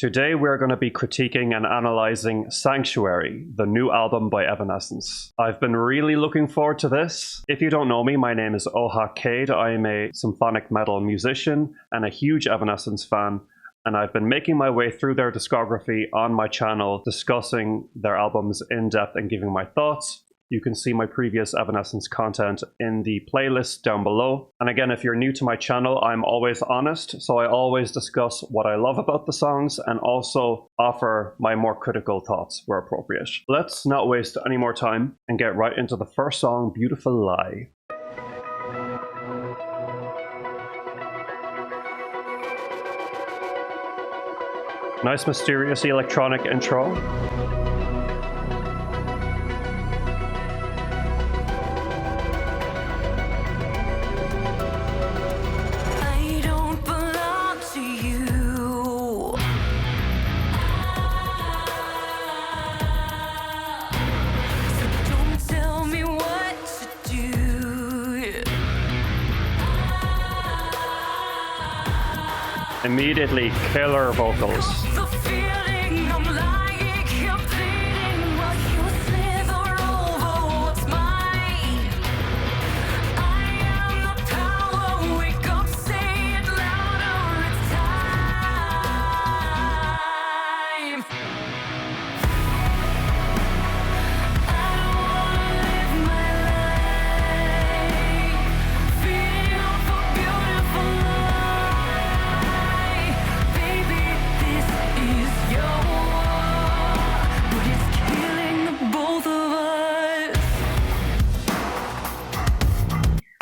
Today we're going to be critiquing and analysing Sanctuary, the new album by Evanescence. I've been really looking forward to this. If you don't know me, my name is Ohak Cade. I am a symphonic metal musician and a huge Evanescence fan, and I've been making my way through their discography on my channel, discussing their albums in depth and giving my thoughts. You can see my previous Evanescence content in the playlist down below. And again, if you're new to my channel, I'm always honest, so I always discuss what I love about the songs and also offer my more critical thoughts where appropriate. Let's not waste any more time and get right into the first song, Beautiful Lie. Nice mysterious electronic intro. Immediately killer vocals.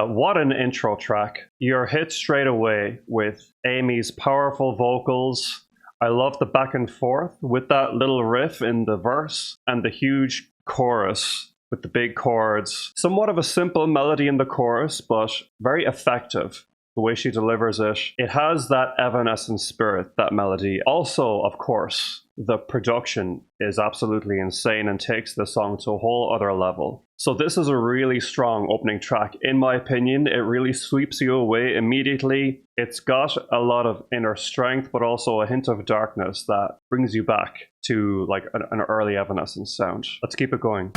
What an intro track. You're hit straight away with Amy's powerful vocals. I love the back and forth with that little riff in the verse and the huge chorus with the big chords. Somewhat of a simple melody in the chorus, but very effective. The way she delivers it. It has that Evanescence spirit, that melody. Also, of course, the production is absolutely insane and takes the song to a whole other level. So this is a really strong opening track. In my opinion, it really sweeps you away immediately. It's got a lot of inner strength, but also a hint of darkness that brings you back to like an early Evanescence sound. Let's keep it going.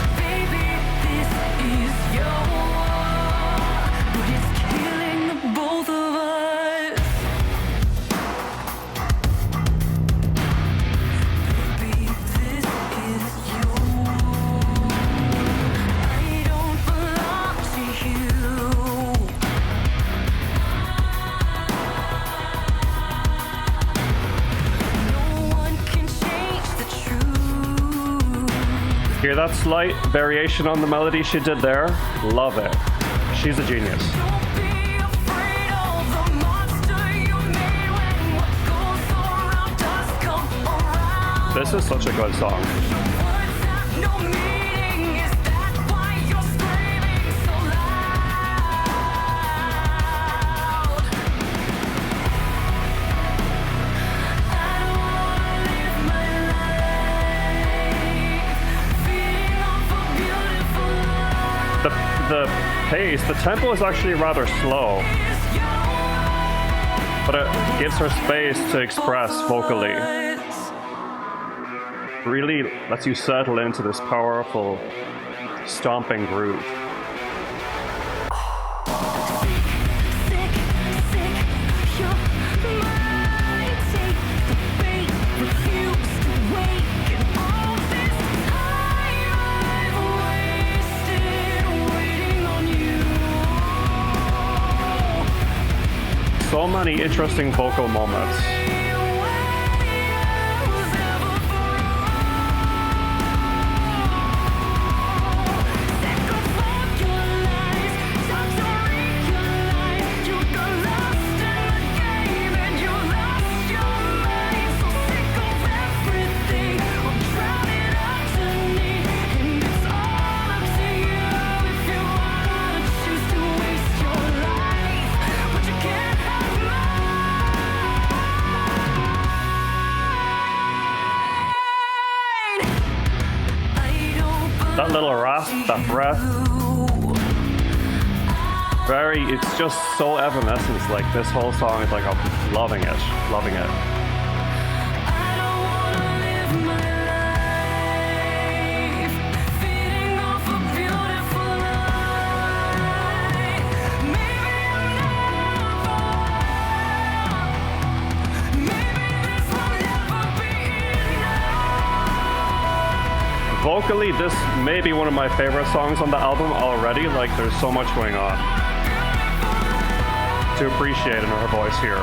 Hear that slight variation on the melody she did there? Love it. She's a genius. This is such a good song. The pace, the tempo is actually rather slow, but it gives her space to express vocally. Really lets you settle into this powerful, stomping groove. So many interesting vocal moments. That little rasp, that breath. It's just so Evanescence. Like, this whole song is like, I'm loving it, loving it. Vocally, this may be one of my favorite songs on the album already. Like, there's so much going on to appreciate in her voice here.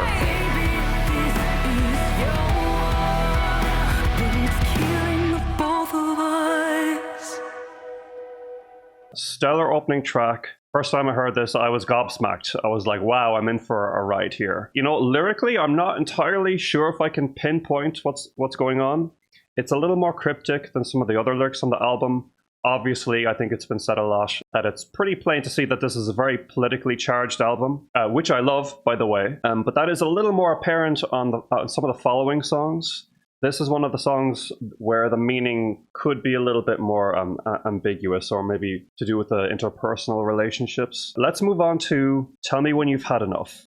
Stellar opening track. First time I heard this, I was gobsmacked. I was like, wow, I'm in for a ride here. You know, lyrically, I'm not entirely sure if I can pinpoint what's going on. It's a little more cryptic than some of the other lyrics on the album. Obviously, I think it's been said a lot that it's pretty plain to see that this is a very politically charged album, which I love, by the way. But that is a little more apparent on some of the following songs. This is one of the songs where the meaning could be a little bit more ambiguous, or maybe to do with the interpersonal relationships. Let's move on to Tell Me When You've Had Enough.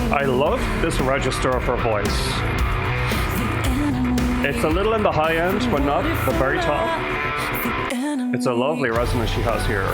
I love this register of her voice. It's a little in the high end, but not the very top. It's a lovely resonance she has here.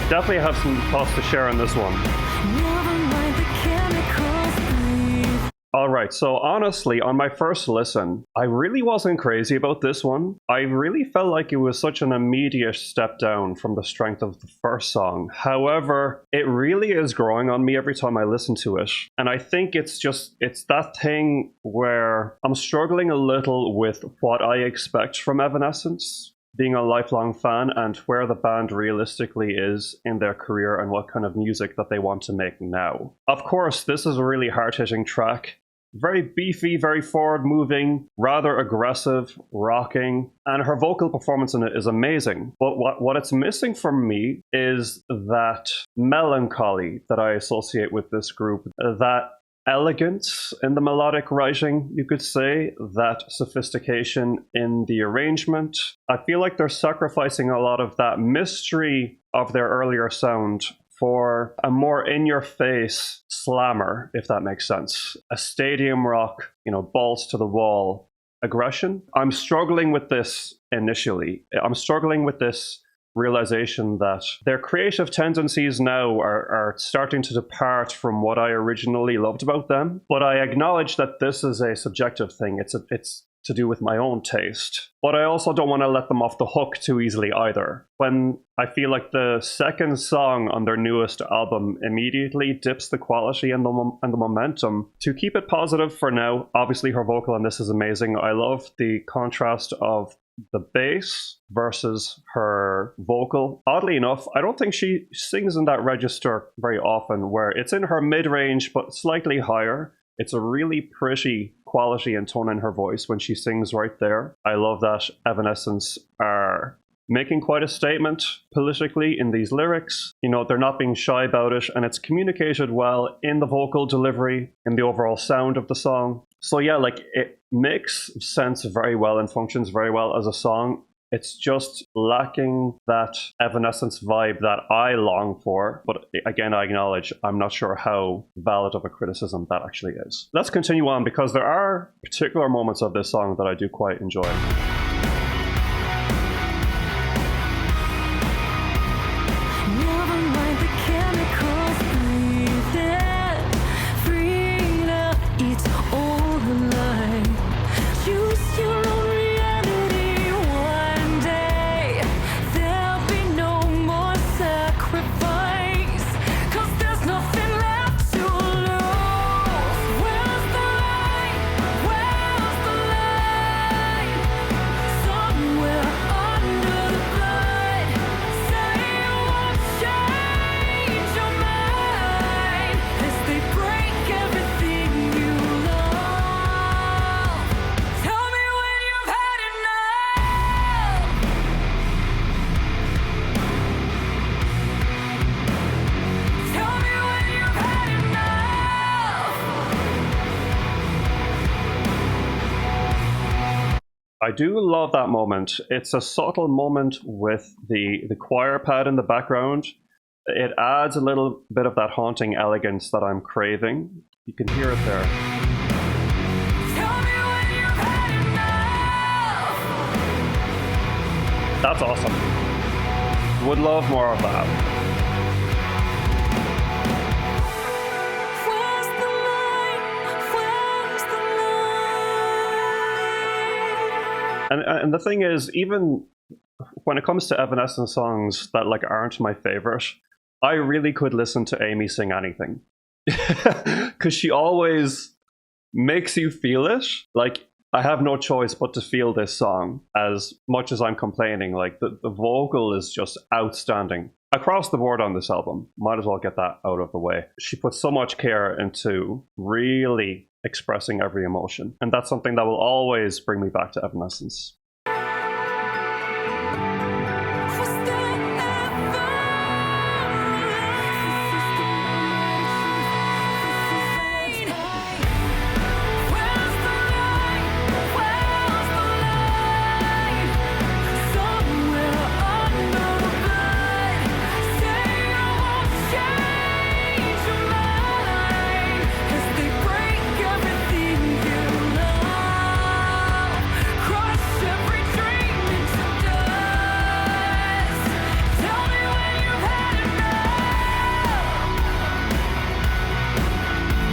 Definitely have some thoughts to share on this one. Alright, so honestly, on my first listen, I really wasn't crazy about this one. I really felt like it was such an immediate step down from the strength of the first song. However, it really is growing on me every time I listen to it. And I think it's that thing where I'm struggling a little with what I expect from Evanescence, being a lifelong fan, and where the band realistically is in their career and what kind of music that they want to make now. Of course, this is a really hard-hitting track. Very beefy, very forward-moving, rather aggressive, rocking, and her vocal performance in it is amazing. But what it's missing from me is that melancholy that I associate with this group, that elegance in the melodic writing, you could say, that sophistication in the arrangement. I feel like they're sacrificing a lot of that mystery of their earlier sound for a more in-your-face slammer, if that makes sense. A stadium rock, balls to the wall aggression. I'm struggling with this initially. I'm struggling with this realization that their creative tendencies now are starting to depart from what I originally loved about them. But I acknowledge that this is a subjective thing. It's to do with my own taste. But I also don't want to let them off the hook too easily either. When I feel like the second song on their newest album immediately dips the quality and the momentum. To keep it positive for now, obviously her vocal on this is amazing. I love the contrast of the bass versus her vocal. Oddly enough, I don't think she sings in that register very often, where it's in her mid-range but slightly higher. It's a really pretty quality and tone in her voice when she sings right there. I love that Evanescence are making quite a statement politically in these lyrics. They're not being shy about it, and it's communicated well in the vocal delivery, in the overall sound of the song. So yeah, it makes sense very well and functions very well as a song. It's just lacking that Evanescence vibe that I long for. But again, I acknowledge I'm not sure how valid of a criticism that actually is. Let's continue on, because there are particular moments of this song that I do quite enjoy. I do love that moment. It's a subtle moment with the choir pad in the background. It adds a little bit of that haunting elegance that I'm craving. You can hear it there. That's awesome. Would love more of that. And the thing is, even when it comes to Evanescence songs that like aren't my favorite, I really could listen to Amy sing anything. Because she always makes you feel it. Like, I have no choice but to feel this song as much as I'm complaining. Like, the vocal is just outstanding. Across the board on this album. Might as well get that out of the way. She puts so much care into really expressing every emotion. And that's something that will always bring me back to Evanescence.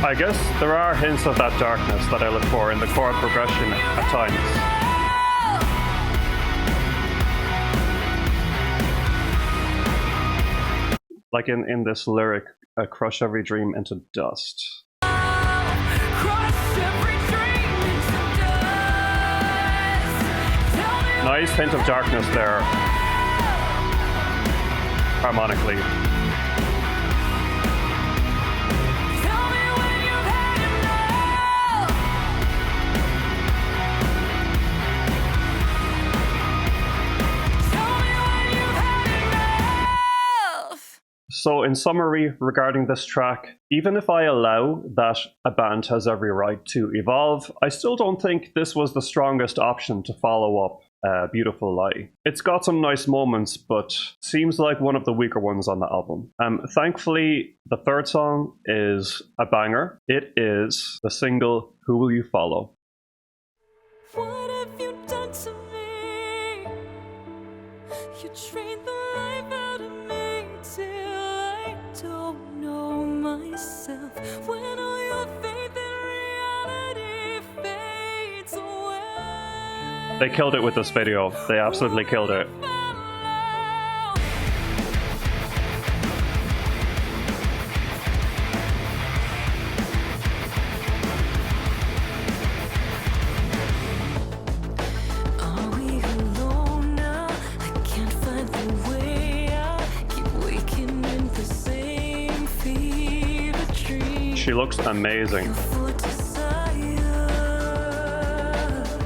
I guess there are hints of that darkness that I look for in the chord progression at times. Like in this lyric, crush every dream into dust. Nice hint of darkness there, harmonically. So in summary regarding this track, even if I allow that a band has every right to evolve, I still don't think this was the strongest option to follow up Beautiful Lie. It's got some nice moments, but seems like one of the weaker ones on the album. Thankfully, the third song is a banger. It is the single Who Will You Follow? What have you done to me? You trained the life out of me till I don't know myself. When all your faith in reality fades away. They killed it with this video. They absolutely killed it. She looks amazing.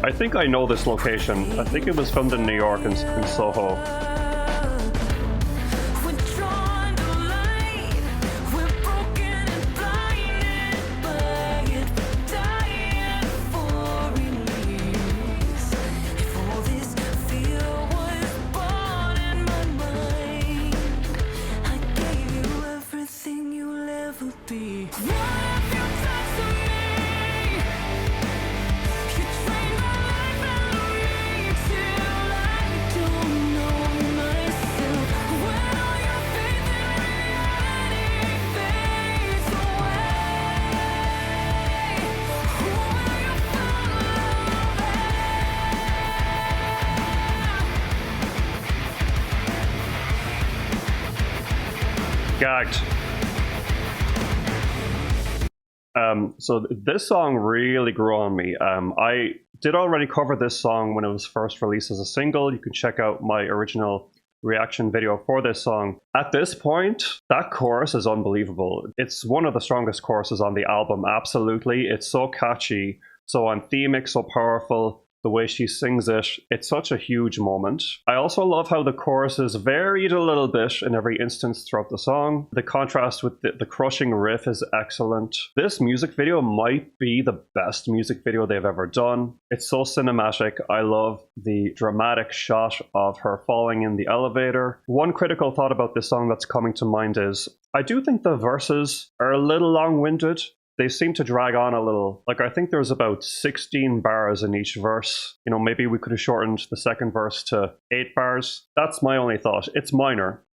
I think I know this location. I think it was filmed in New York in Soho. Gagged. So this song really grew on me. I did already cover this song when it was first released as a single. You can check out my original reaction video for this song. At this point, that chorus is unbelievable. It's one of the strongest choruses on the album, absolutely. It's so catchy, so anthemic, so powerful. the way she sings it, it's such a huge moment. I also love how the chorus is varied a little bit in every instance throughout the song. The contrast with the crushing riff is excellent. This music video might be the best music video they've ever done. It's so cinematic. I love the dramatic shot of her falling in the elevator. One critical thought about this song that's coming to mind is, I do think the verses are a little long-winded. They seem to drag on a little. Like, I think there's about 16 bars in each verse. You know, maybe we could have shortened the second verse to 8 bars. That's my only thought. It's minor,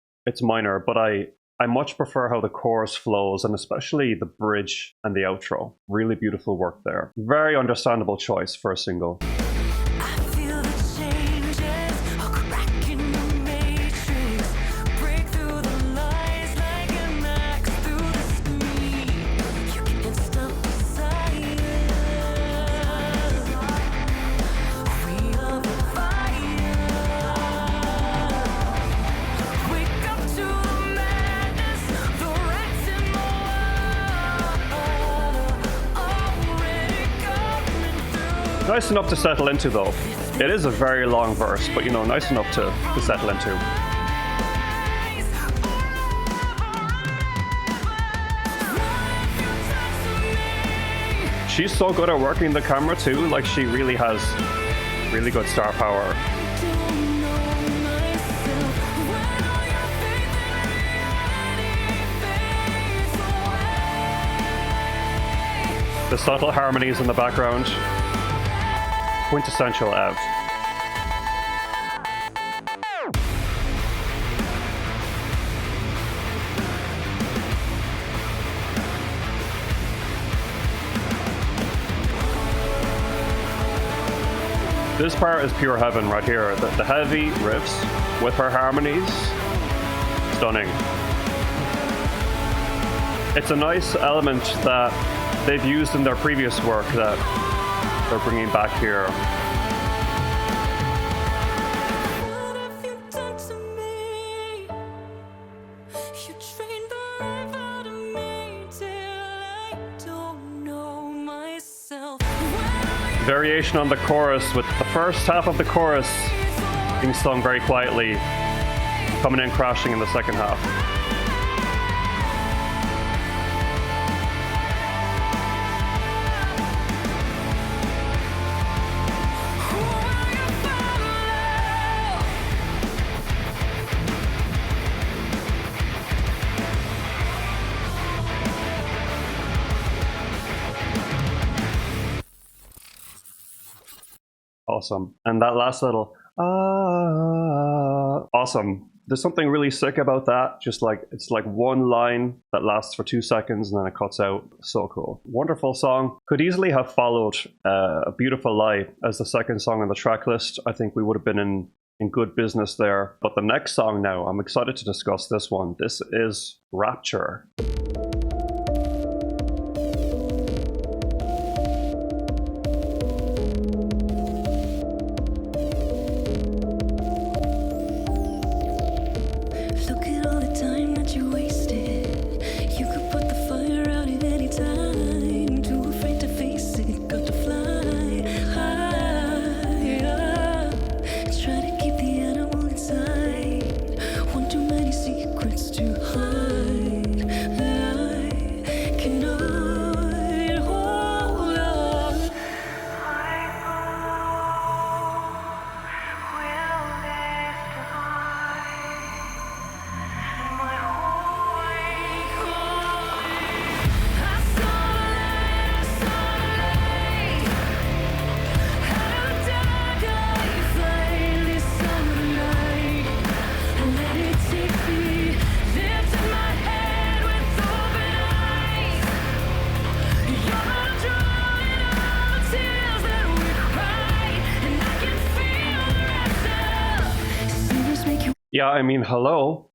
but I much prefer how the chorus flows, and especially the bridge and the outro. Really beautiful work there. Very understandable choice for a single. I feel the changes, a crack in the matrix, break through the lies like an axe through the screen. You can't stop the silence. We love the fire. Wake up to the madness, the rats in the water, already coming through. Nice enough to settle into, though. It is a very long verse, but, you know, nice enough to settle into. She's so good at working the camera, too. Like, she really has really good star power. The subtle harmonies in the background. Quintessential Ev. This part is pure heaven right here. The heavy riffs with her harmonies. Stunning. It's a nice element that they've used in their previous work that they're bringing back here. What have you done to me? You trained the life out of me till I don't know myself. Variation on the chorus, with the first half of the chorus being sung very quietly, coming in crashing in the second half. Awesome. And that last little awesome. There's something really sick about that. Just like, it's like one line that lasts for 2 seconds and then it cuts out. So cool. Wonderful song. Could easily have followed A Beautiful Lie as the second song on the track list. I think we would have been in good business there. But the next song now, I'm excited to discuss this one. This is Rapture. Look at all the time that you wasted. You could put the fire out at any time. Too afraid to face it, got to fly higher. Try to keep the animal inside. One too many secrets to hide that I cannot hold on. Yeah, I mean, hello.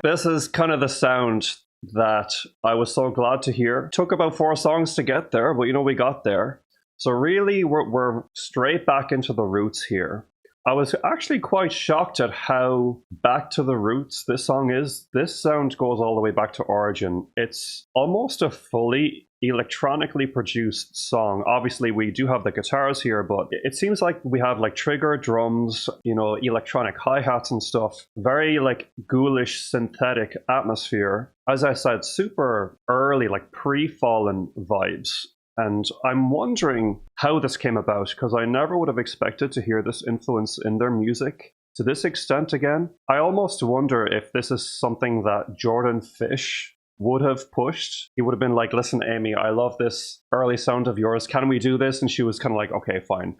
This is kind of the sound that I was so glad to hear. Took about 4 songs to get there, but you know, we got there. So really, we're straight back into the roots here. I was actually quite shocked at how back to the roots this song is. This sound goes all the way back to origin. It's almost a fully electronically produced song. Obviously, we do have the guitars here, but it seems like we have like trigger drums, you know, electronic hi-hats and stuff. Very like ghoulish synthetic atmosphere. As I said, super early, like pre-Fallen vibes. And I'm wondering how this came about, because I never would have expected to hear this influence in their music to this extent again. I almost wonder if this is something that Jordan Fish would have pushed. He would have been like, listen, Amy, I love this early sound of yours. Can we do this? And she was kind of like, okay, fine.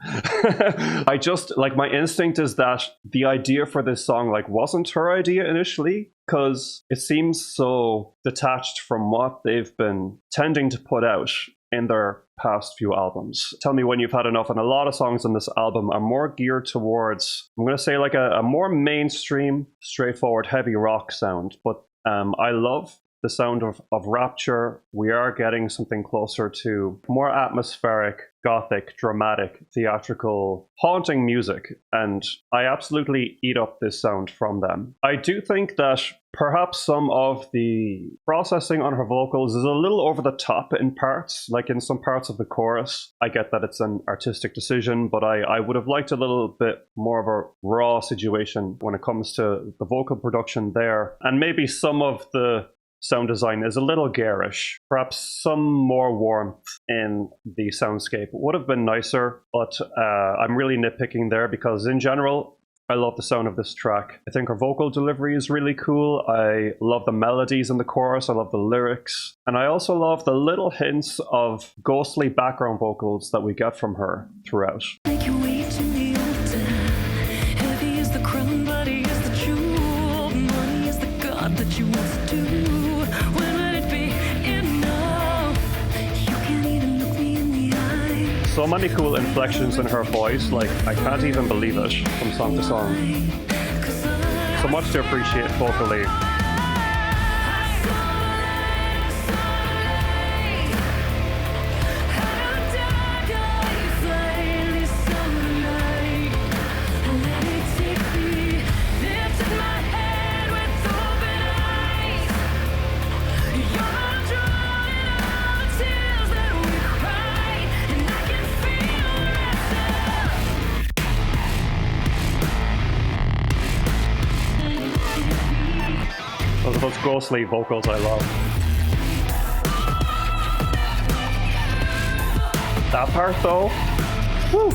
I just, like, my instinct is that the idea for this song, like, wasn't her idea initially, because it seems so detached from what they've been tending to put out in their past few albums. Tell Me When You've Had Enough, and a lot of songs on this album are more geared towards, I'm going to say, like a more mainstream, straightforward, heavy rock sound. But I love the sound of Rapture. We are getting something closer to more atmospheric, gothic, dramatic, theatrical, haunting music, and I absolutely eat up this sound from them. I do think that perhaps some of the processing on her vocals is a little over the top in parts, like in some parts of the chorus. I get that it's an artistic decision, but I would have liked a little bit more of a raw situation when it comes to the vocal production there, and maybe some of the sound design is a little garish. Perhaps some more warmth in the soundscape would have been nicer, but I'm really nitpicking there because in general, I love the sound of this track. I think her vocal delivery is really cool. I love the melodies in the chorus. I love the lyrics. And I also love the little hints of ghostly background vocals that we get from her throughout. Make your way to the altar. Heavy is the crown, bloody is the jewel. Money is the god that you want to do. So many cool inflections in her voice, like I can't even believe it from song to song. So much to appreciate vocally. Those ghostly vocals I love. That part though, woo!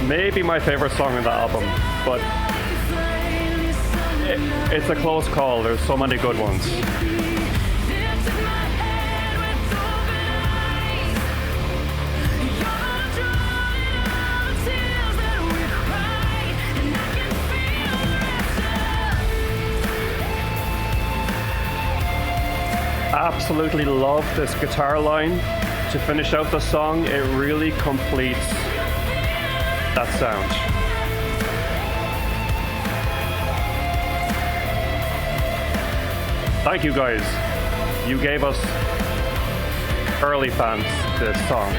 Maybe my favorite song in the album, but it's a close call. There's so many good ones. Absolutely love this guitar line to finish out the song. It really completes that sound. Thank you guys. You gave us early fans this song.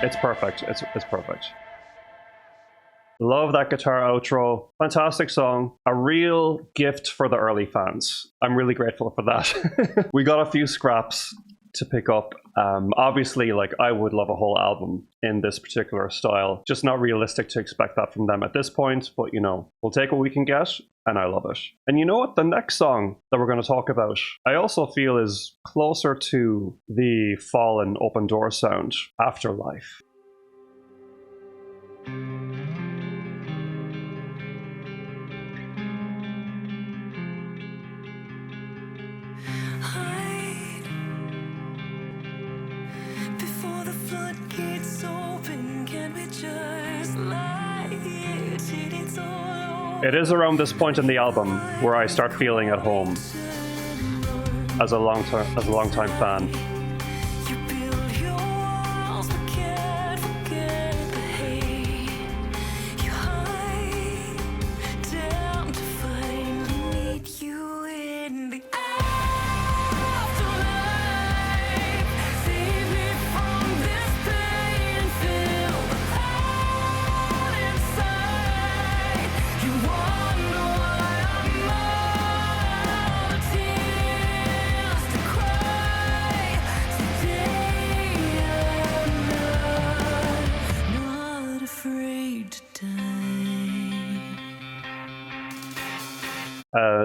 It's perfect. It's perfect. Love that guitar outro. Fantastic song. A real gift for the early fans. I'm really grateful for that. We got a few scraps to pick up. Obviously, like, I would love a whole album in this particular style. Just not realistic to expect that from them at this point, but you know, we'll take what we can get, and I love it. And you know what? The next song that we're going to talk about, I also feel is closer to the Fallen Open Door sound, Afterlife. It is around this point in the album where I start feeling at home as a long-time fan.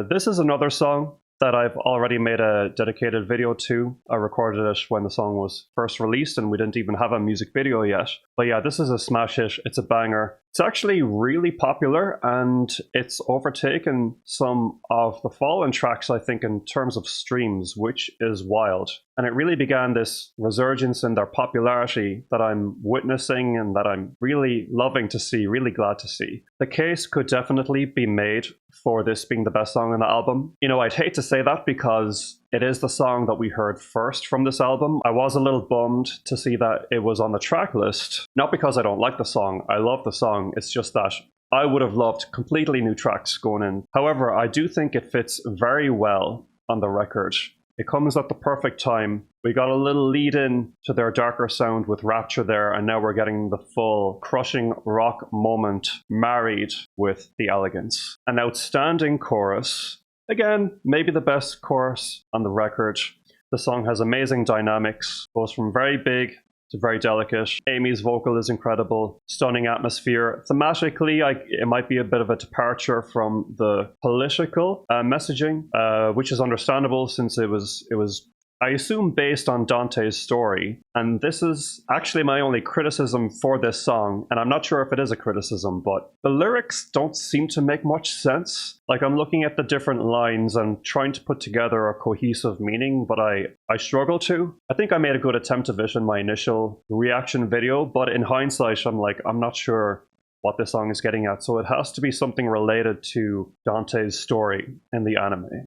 This is another song that I've already made a dedicated video to. I recorded it when the song was first released and we didn't even have a music video yet. But yeah, this is a smash hit. It's a banger. It's actually really popular and it's overtaken some of the Fallen tracks, I think, in terms of streams, which is wild. And it really began this resurgence in their popularity that I'm witnessing and that I'm really loving to see, really glad to see. The case could definitely be made for this being the best song on the album. You know, I'd hate to say that because it is the song that we heard first from this album. I was a little bummed to see that it was on the track list. Not because I don't like the song, I love the song. It's just that I would have loved completely new tracks going in. However, I do think it fits very well on the record. It comes at the perfect time. We got a little lead in to their darker sound with Rapture there, and now we're getting the full crushing rock moment married with the elegance. An outstanding chorus. Again, maybe the best chorus on the record. The song has amazing dynamics, goes from very big to very delicate. Amy's vocal is incredible, stunning atmosphere. Thematically, it might be a bit of a departure from the political messaging, which is understandable since it was, I assume, based on Dante's story. And this is actually my only criticism for this song, and I'm not sure if it is a criticism, but the lyrics don't seem to make much sense. Like, I'm looking at the different lines and trying to put together a cohesive meaning, but I struggle to. I think I made a good attempt of it in my initial reaction video, but in hindsight, I'm not sure what this song is getting at, so it has to be something related to Dante's story in the anime.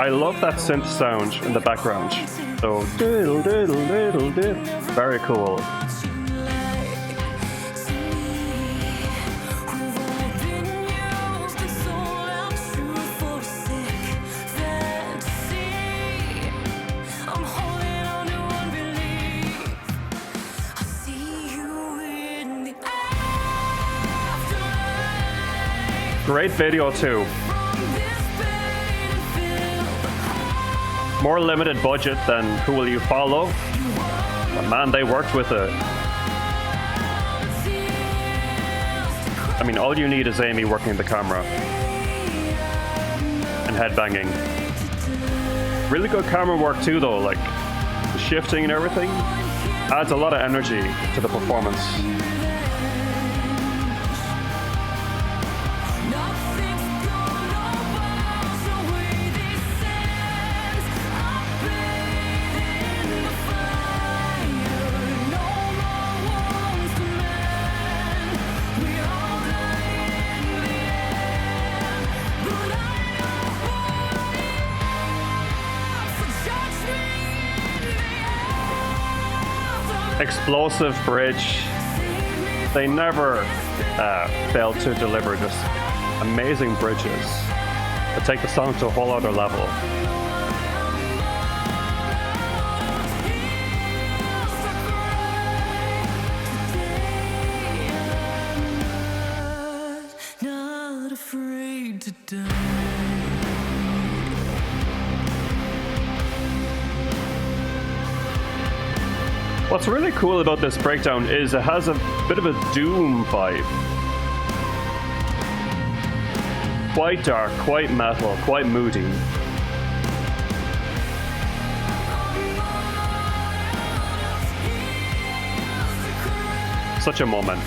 I love that synth sound in the background. So, diddle, diddle, diddle, diddle. Very cool. Great video too. More limited budget than Who Will You Follow? But man, they worked with it. I mean, all you need is Amy working the camera. And headbanging. Really good camera work too though, like the shifting and everything. Adds a lot of energy to the performance. Explosive bridge. They never fail to deliver just amazing bridges that take the song to a whole other level. Not afraid to die. What's really cool about this breakdown is it has a bit of a doom vibe. Quite dark, quite metal, quite moody. Such a moment.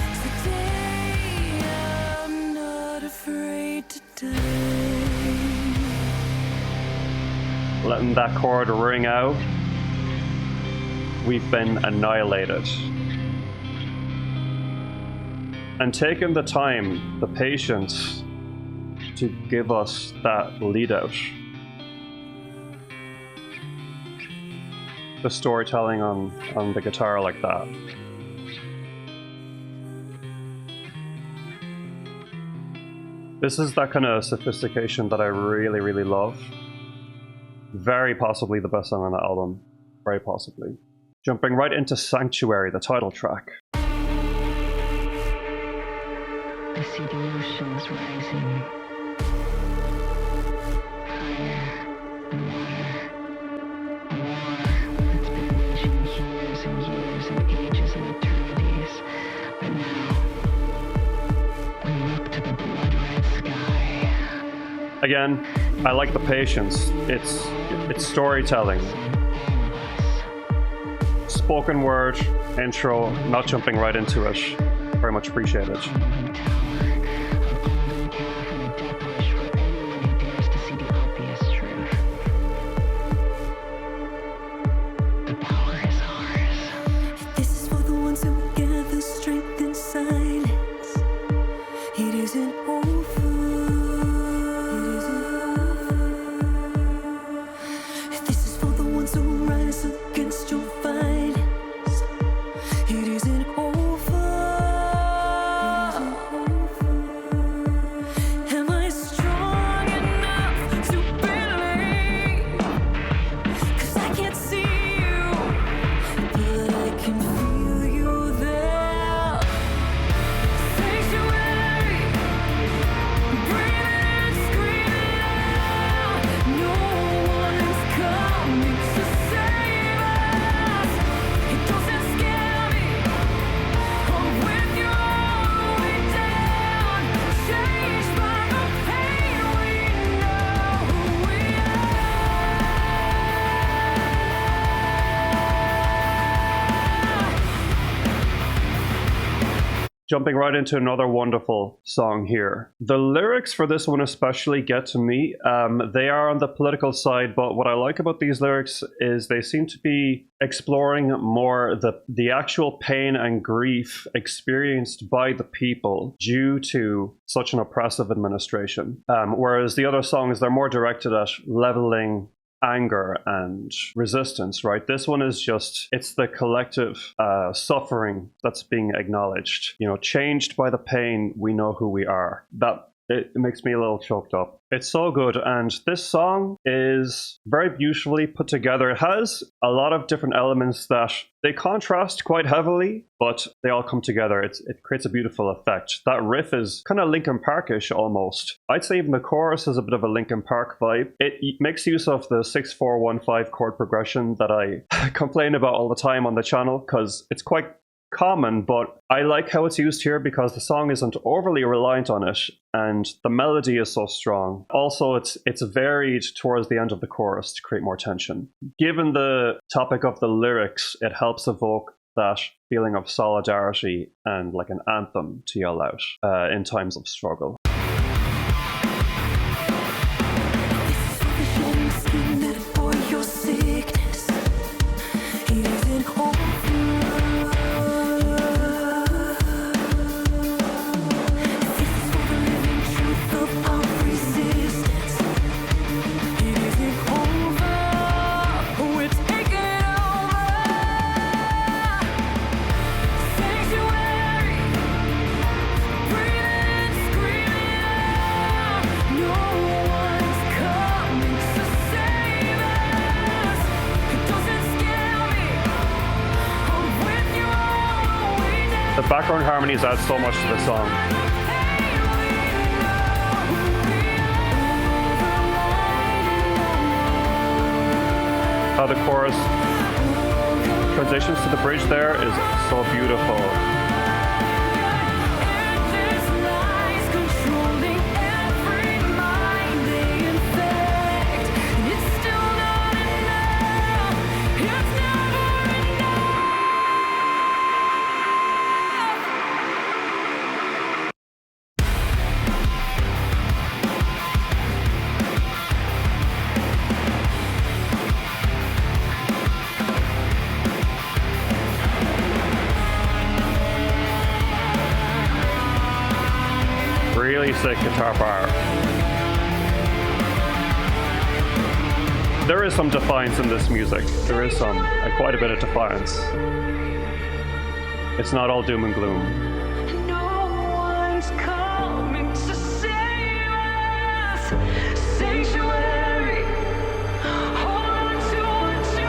I'm not afraid to die. Letting that chord ring out. We've been annihilated. And taking the time, the patience to give us that lead out. The storytelling on the guitar like that. This is that kind of sophistication that I really, really love. Very possibly the best song on the album. Very possibly. Jumping right into Sanctuary, the title track. I see the oceans rising higher, water, war that's been Again, I like the patience. It's storytelling. Spoken word, intro, not jumping right into it. Very much appreciated. This is for the ones who gather strength in silence. It isn't over. This is for the ones who rise against your violence. It isn't over. Am I strong enough to believe? 'Cause I can't see you, but I can feel you there. Sanctuary, breathing and screaming out. No one's coming to save us. It doesn't scare me. I'm with you all the way down. Changed by the pain, we know who we are. Jumping right into another wonderful song here. The lyrics for this one especially get to me. They are on the political side, but what I like about these lyrics is they seem to be exploring more the actual pain and grief experienced by the people due to such an oppressive administration. Whereas the other songs, they're more directed at leveling anger and resistance, right? This one is just, it's the collective suffering that's being acknowledged. You know, changed by the pain, we know who we are. That it makes me a little choked up. It's so good, and this song is very beautifully put together. It has a lot of different elements that they contrast quite heavily, but they all come together. It creates a beautiful effect. That riff is kind of Linkin Park-ish almost. I'd say even the chorus has a bit of a Linkin Park vibe. It makes use of the 6-4-1-5 chord progression that I complain about all the time on the channel, because it's quite common, but I like how it's used here because the song isn't overly reliant on it, and the melody is so strong. Also, it's varied towards the end of the chorus to create more tension. Given the topic of the lyrics, it helps evoke that feeling of solidarity and like an anthem to yell out in times of struggle. The background harmonies add so much to the song. How the chorus transitions to the bridge there is so beautiful. Really sick guitar power. There is some defiance in this music. There is quite a bit of defiance. It's not all doom and gloom. No one's coming to save us. Sanctuary, hold on to what you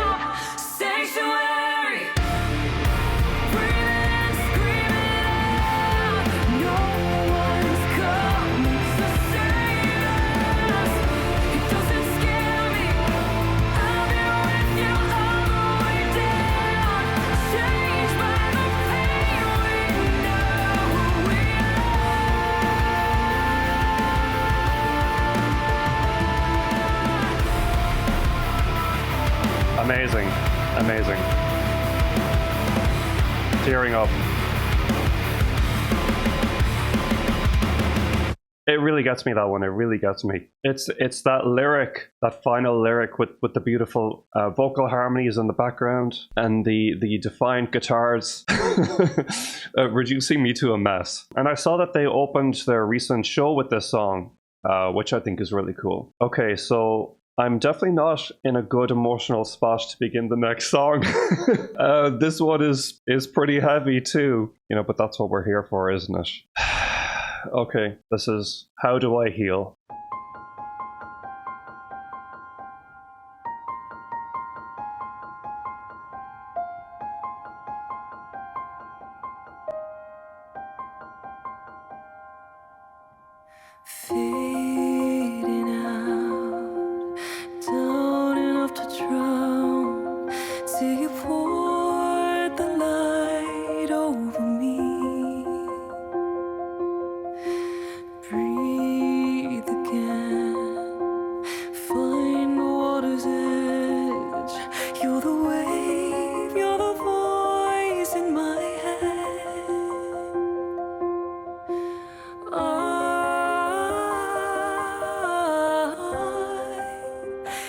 love. Sanctuary, breathing and screaming out. No one's coming to save us. It doesn't scare me. I'll be with you all the way down. Changed by the pain. Amazing. Amazing. Tearing up. It really gets me, that one. It really gets me. It's that lyric, that final lyric with the beautiful vocal harmonies in the background and the defiant guitars reducing me to a mess. And I saw that they opened their recent show with this song, which I think is really cool. Okay, so I'm definitely not in a good emotional spot to begin the next song. This one is pretty heavy too, but that's what we're here for, isn't it? Okay, this is How Do I Heal? Fading out, down enough to drown. Till you poured the light over me. Breathe again, find the water's edge. You're the wave, you're the voice in my head. I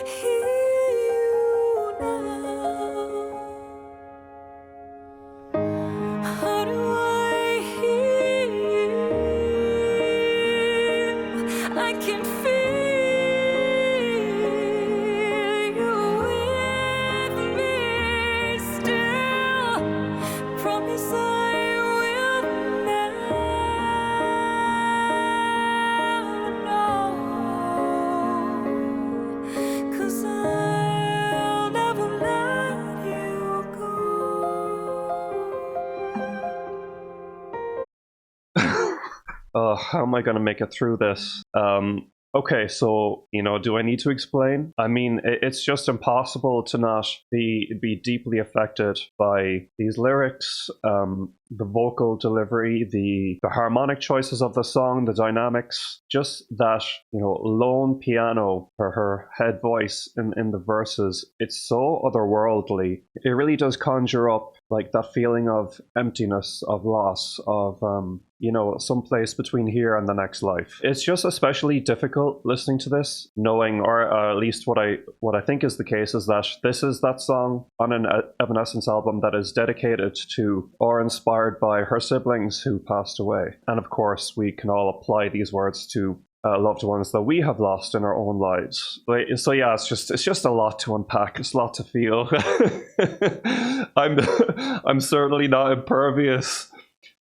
hear you now. How do I hear you? I can feel you with me still. Promise I will never know. 'Cause I'll never let you go. How am I going to make it through this? Okay, so, do I need to explain? I mean, it's just impossible to not be deeply affected by these lyrics, the vocal delivery, the harmonic choices of the song, the dynamics, just that, lone piano for her head voice in the verses. It's so otherworldly. It really does conjure up like that feeling of emptiness, of loss, of someplace between here and the next life. It's just especially difficult listening to this, knowing, or at least what I think is the case, is that this is that song on an Evanescence album that is dedicated to or inspired by her siblings who passed away. And of course, we can all apply these words to loved ones that we have lost in our own lives. So yeah, it's just a lot to unpack. It's a lot to feel. I'm certainly not impervious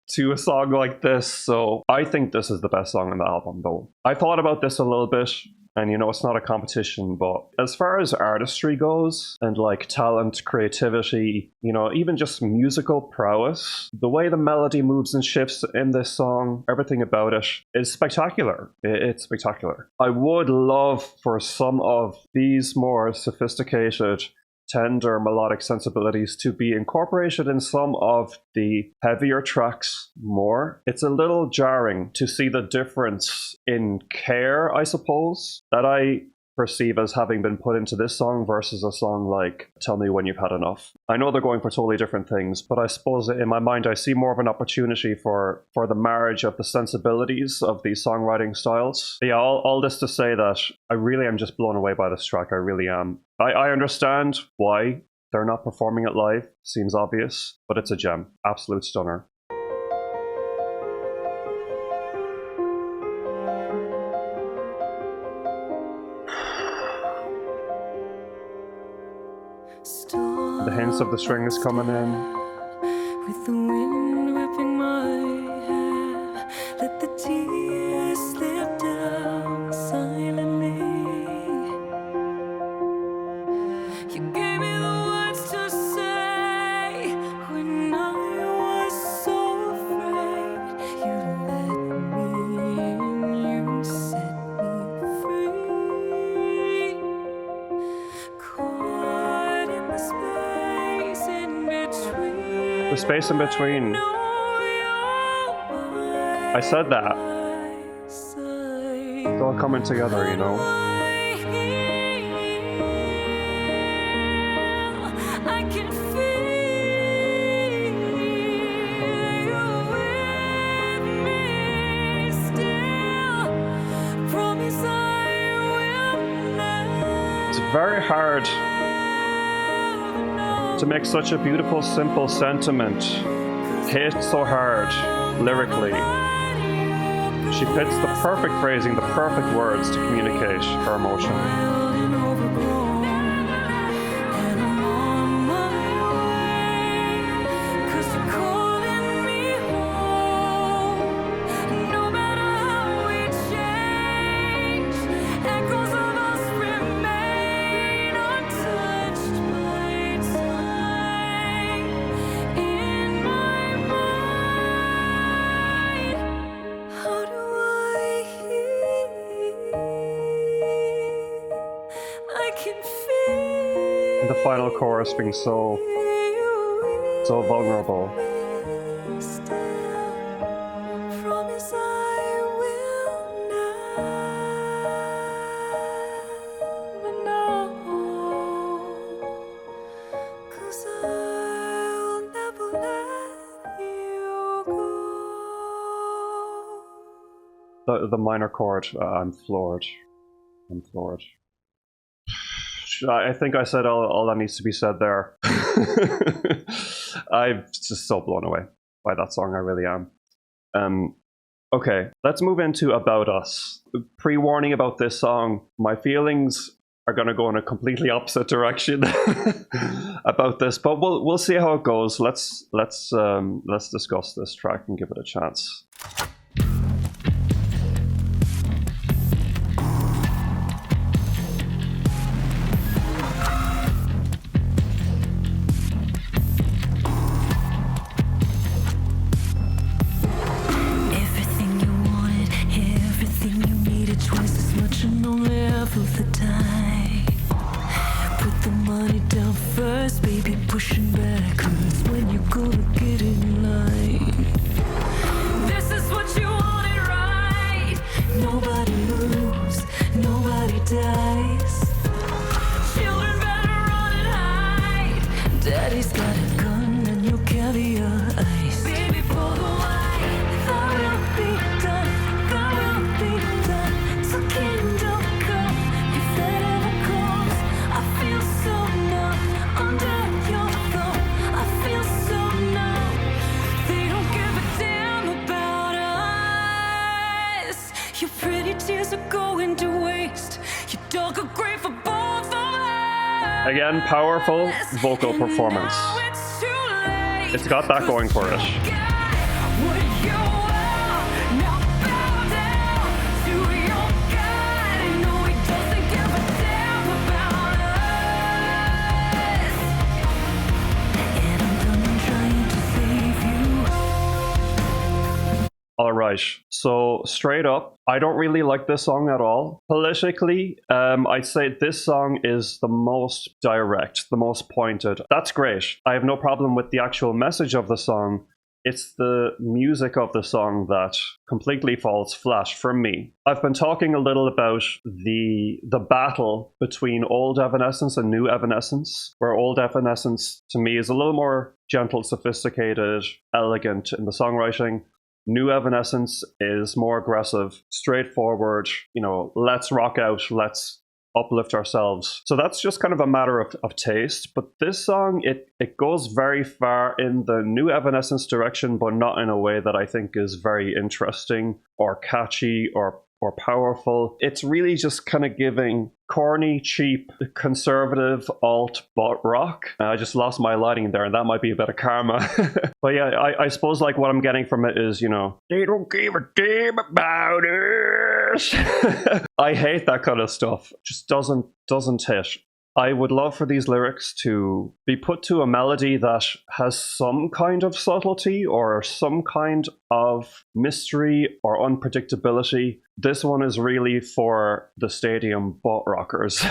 to a song like this, so I think this is the best song on the album, though. I thought about this a little bit, and it's not a competition, but as far as artistry goes, and like talent, creativity, even just musical prowess, the way the melody moves and shifts in this song, everything about it is spectacular. It's spectacular. I would love for some of these more sophisticated, tender melodic sensibilities to be incorporated in some of the heavier tracks more. It's a little jarring to see the difference in care, I suppose, that I perceive as having been put into this song versus a song like Tell Me When You've Had Enough. I know they're going for totally different things, but I suppose in my mind I see more of an opportunity for the marriage of the sensibilities of these songwriting styles. But yeah, all this to say that I really am just blown away by this track. I really am. I understand why they're not performing it live. Seems obvious, but it's a gem. Absolute stunner. The hints of the strings coming in. With the wind whipping my hair, let the tears slip down silently. You gave me the words to say when I was so afraid. You let me in, you set me free. Caught in the space in between. The space in between. I said that. It's all coming together, I can feel you with me still. Promise I will never It's very hard to make such a beautiful, simple sentiment hit so hard lyrically. She fits the perfect phrasing, the perfect words to communicate her emotion. And the final chorus being so vulnerable. Promise I will never know, 'cause I'll never let you go. The minor chord, I'm floored. I'm floored. I think I said all that needs to be said there. I'm just so blown away by that song, I really am. Okay, let's move into About Us. Pre-warning about this song, my feelings are going to go in a completely opposite direction about this, but we'll see how it goes. Let's discuss this track and give it a chance. Everything you wanted, everything you needed, twice as much and only half of the time. Put the money down first, baby, pushing backwards when you go to get in line. This is what you wanted, right? Nobody moves, nobody dies. Children better run and hide. Daddy's got a gun and you'll carry your eyes. Baby, pull the wine, that will be done, that will be done. So kingdom come, if that ever comes. I feel so numb under your thumb. I feel so numb. They don't give a damn about us. Your pretty tears are going to waste. You dug a grave for both of us. Again, powerful vocal performance. Now it's too late. It's got that going for it. Alright, so straight up, I don't really like this song at all. Politically, I'd say this song is the most direct, the most pointed. That's great. I have no problem with the actual message of the song. It's the music of the song that completely falls flat for me. I've been talking a little about the battle between old Evanescence and new Evanescence, where old Evanescence to me is a little more gentle, sophisticated, elegant in the songwriting. New Evanescence is more aggressive, straightforward, let's rock out, let's uplift ourselves. So that's just kind of a matter of taste. But this song, it goes very far in the new Evanescence direction, but not in a way that I think is very interesting or catchy or powerful. It's really just kind of giving corny, cheap, conservative alt bot rock. I just lost my lighting there, and that might be a bit of karma. But yeah, I suppose like what I'm getting from it is, they don't give a damn about us. I hate that kind of stuff. Just doesn't hit. I would love for these lyrics to be put to a melody that has some kind of subtlety or some kind of mystery or unpredictability. This one is really for the stadium butt rockers.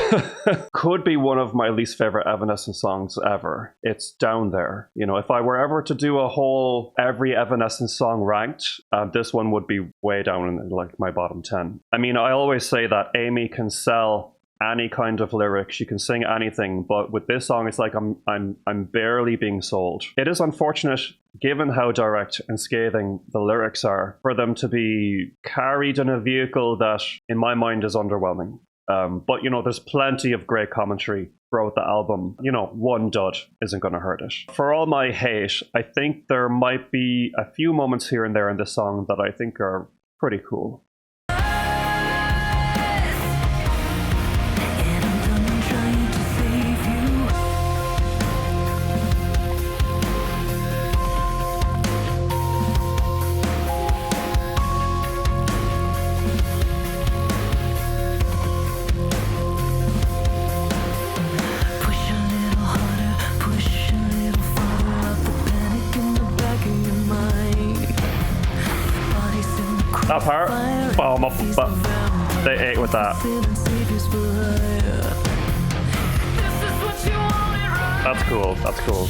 Could be one of my least favorite Evanescence songs ever. It's down there. If I were ever to do a whole every Evanescence song ranked, this one would be way down in like my bottom 10. I mean, I always say that Amy can sell any kind of lyrics. She can sing anything, but with this song, it's like I'm barely being sold. It is unfortunate, given how direct and scathing the lyrics are, for them to be carried in a vehicle that, in my mind, is underwhelming. But, you know, there's plenty of great commentary throughout the album. You know, one dud isn't going to hurt it. For all my hate, I think there might be a few moments here and there in this song that I think are pretty cool. That part, they ate with that. That's cool, that's cool.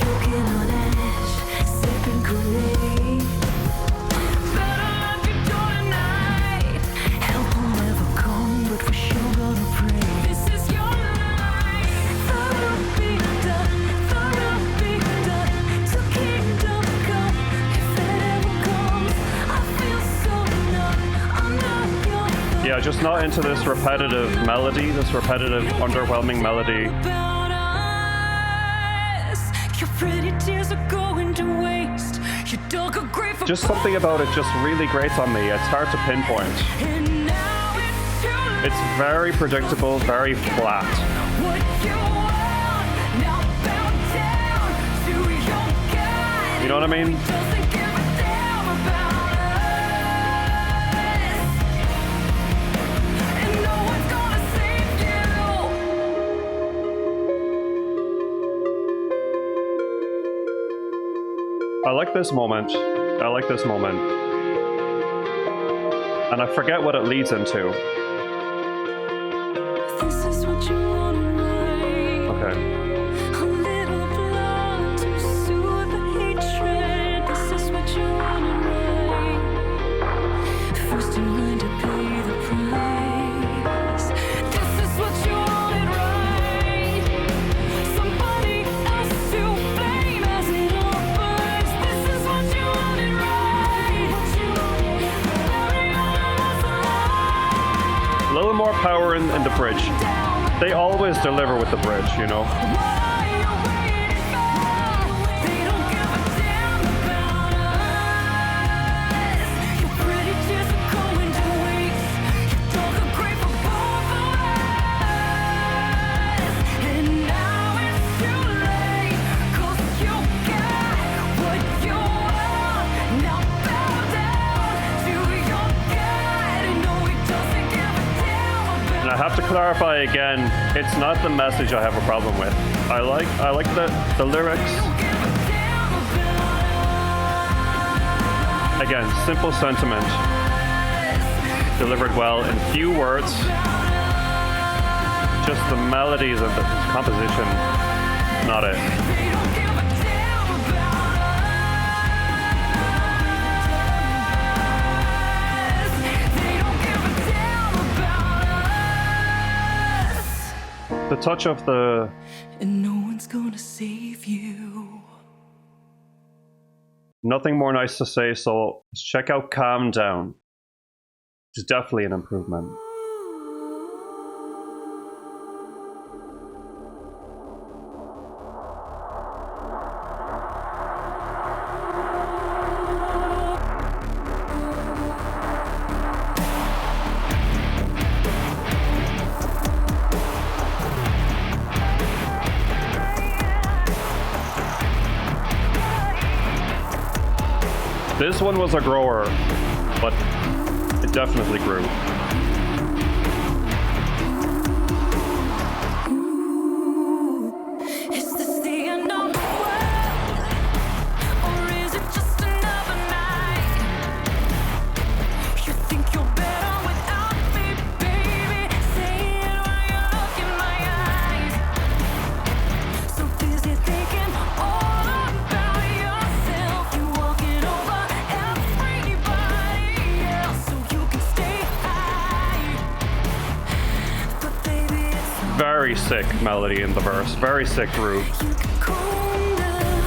Yeah, just not into this repetitive melody, this repetitive, underwhelming melody. Just something about it just really grates on me. It's hard to pinpoint. It's very predictable, very flat. You know what I mean? I like this moment. I like this moment. And I forget what it leads into. This is what you want to write. Okay. A little blood to soothe the hatred. This is what you want to write. First in line to pay the price. This is what you wanted, right? Somebody else to blame as it all burns. This is what you wanted, right? A little more power in the bridge. They always deliver with the bridge, you know? I have to clarify again, it's not the message I have a problem with. I like the lyrics. Again, simple sentiment, delivered well in few words. Just the melodies of the composition, not it. The touch of the... And no one's gonna save you. Nothing more nice to say, so check out Calm Down. It's definitely an improvement. This one was a grower, but it definitely grew. Is this the end of the world? Or is it just another night? You think you're better without me, baby? Say it while you look in my eyes. So busy thinking all about yourself. You walking over everybody else so you can stay high. Very sick melody in the verse, very sick groove. You can calm down,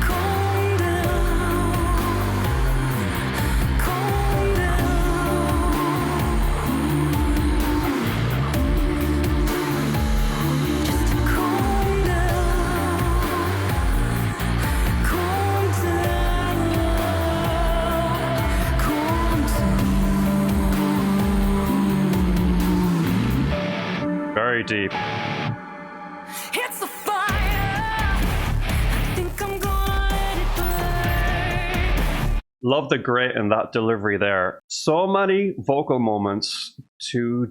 calm down, calm down. Just calm down, calm down, calm down. Very deep. It's a fire. I think I'm gonna let it burn. Love the grit in that delivery there. So many vocal moments to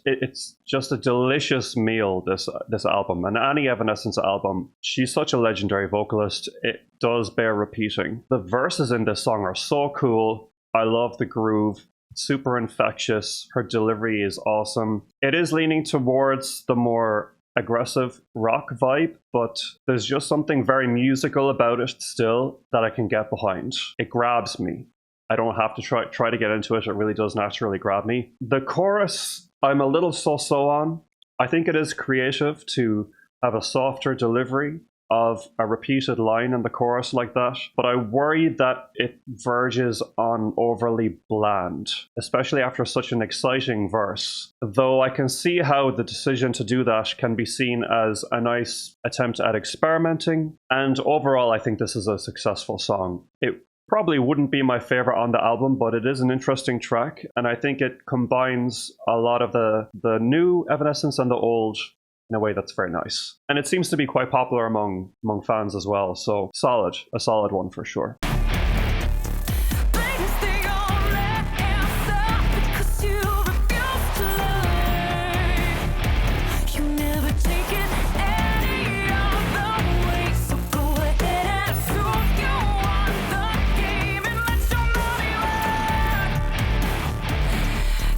it's just a delicious meal, this album. And any Evanescence album, she's such a legendary vocalist, it does bear repeating. The verses in this song are so cool. I love the groove. Super infectious. Her delivery is awesome. It is leaning towards the more aggressive rock vibe, but there's just something very musical about it still that I can get behind. It grabs me. I don't have to try to get into it. It really does naturally grab me. The chorus, I'm a little so-so on. I think it is creative to have a softer delivery of a repeated line in the chorus like that, but I worry that it verges on overly bland, especially after such an exciting verse. Though I can see how the decision to do that can be seen as a nice attempt at experimenting, and overall I think this is a successful song. It probably wouldn't be my favorite on the album, but it is an interesting track, and I think it combines a lot of the new Evanescence and the old in a way that's very nice. And it seems to be quite popular among fans as well, so a solid one for sure. Things they only answer because you refuse to learn. You never take it any other way, so go ahead and prove you won the game and let your money run.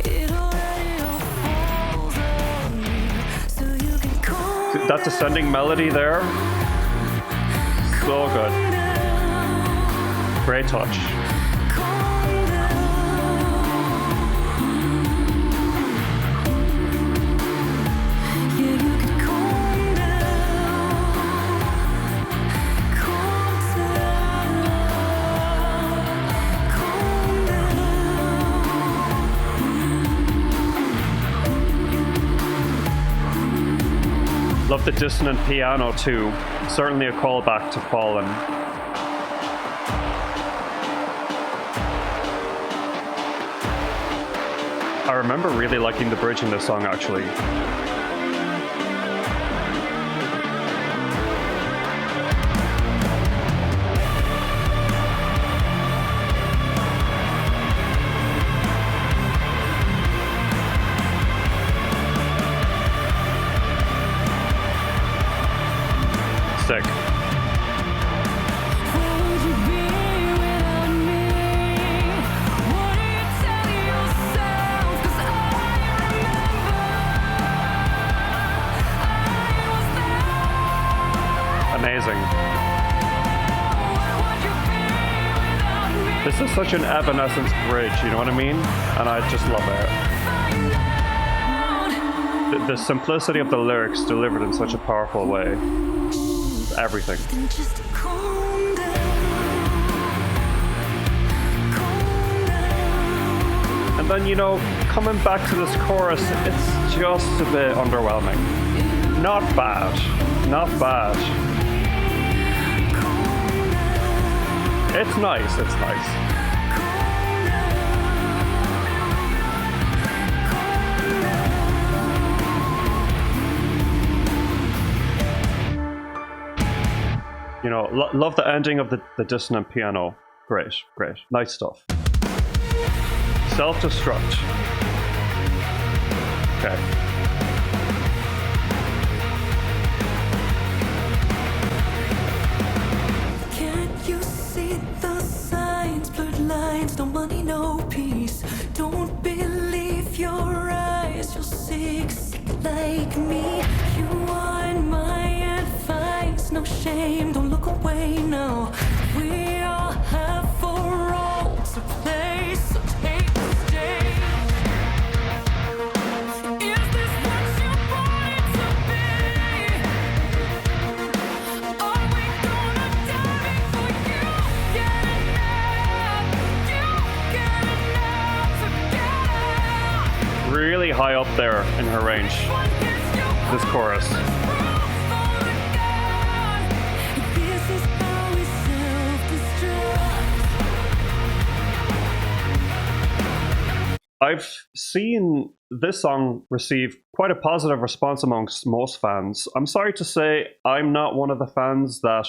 It already all falls on you, so you can calm That descending melody there, so good. Great touch. Love the dissonant piano too. Certainly a callback to Fallen. I remember really liking the bridge in this song actually. Sick. Amazing. This is such an Evanescence bridge, you know what I mean? And I just love it. The simplicity of the lyrics delivered in such a powerful way. Everything. Just calm down, calm down. And then, you know, coming back to this chorus, it's just a bit underwhelming. Not bad. Not bad. It's nice. It's nice. You know, love the ending of the dissonant piano. Great, great. Nice stuff. Self-destruct. Okay. Can't you see the signs? Blurred lines, no money, no peace. Don't believe your eyes. You're sick, sick like me. You want my advice. No shame, don't look away now. We all have a role to play, so take the stage. If high up there in her range, this chorus. I've seen this song receive quite a positive response amongst most fans. I'm sorry to say I'm not one of the fans that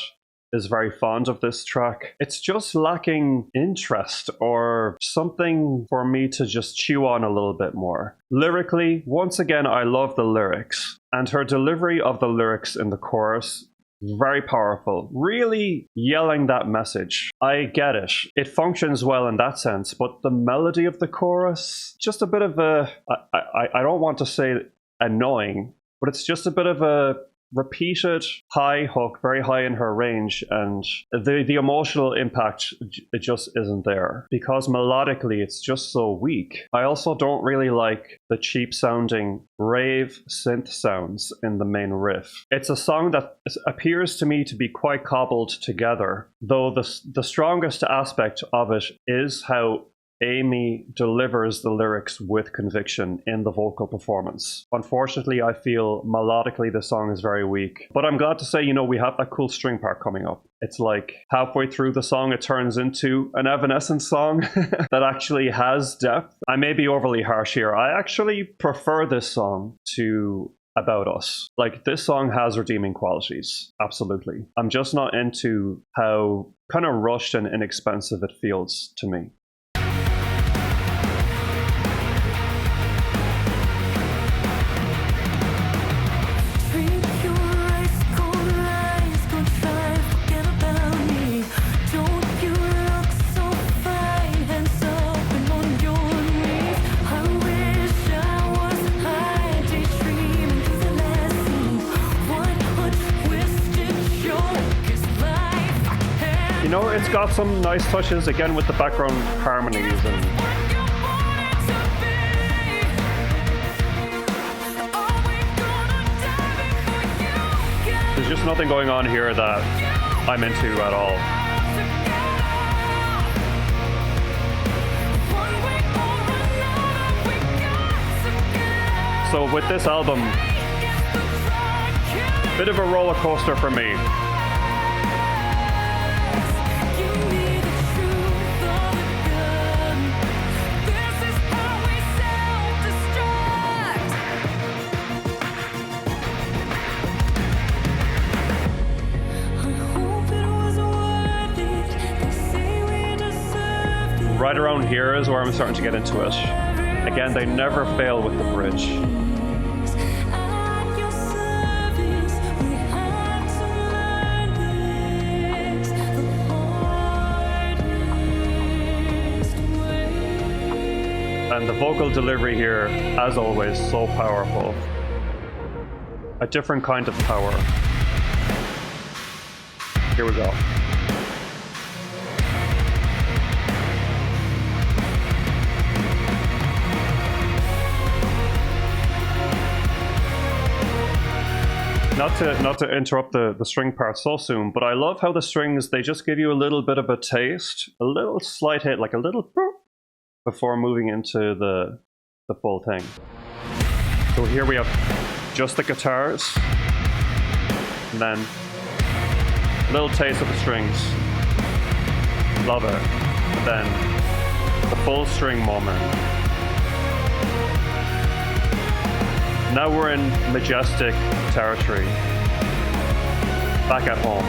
is very fond of this track. It's just lacking interest or something for me to just chew on a little bit more. Lyrically, once again, I love the lyrics, and her delivery of the lyrics in the chorus, very powerful, really yelling that message. I get it. It functions well in that sense, but the melody of the chorus, just a bit of a, I don't want to say annoying, but it's just a bit of a repeated high hook, very high in her range, and the emotional impact, it just isn't there because melodically it's just so weak. I also don't really like the cheap sounding rave synth sounds in the main riff. It's a song that appears to me to be quite cobbled together, though the strongest aspect of it is how Amy delivers the lyrics with conviction in the vocal performance. Unfortunately, I feel melodically the song is very weak. But I'm glad to say, we have that cool string part coming up. It's like halfway through the song, it turns into an Evanescence song that actually has depth. I may be overly harsh here. I actually prefer this song to About Us. Like, this song has redeeming qualities. Absolutely. I'm just not into how kind of rushed and inexpensive it feels to me. It's got some nice touches again with the background harmonies and there's just nothing going on here that I'm into at all. So with this album, bit of a roller coaster for me. Right around here is where I'm starting to get into it. Again, they never fail with the bridge. And the vocal delivery here, as always, so powerful. A different kind of power. Here we go. Not to interrupt the string part so soon, but I love how the strings, they just give you a little bit of a taste, a little slight hit, like a little boop, before moving into the full thing. So here we have just the guitars, and then a little taste of the strings. Love it. And then the full string moment. Now we're in majestic territory. Back at home.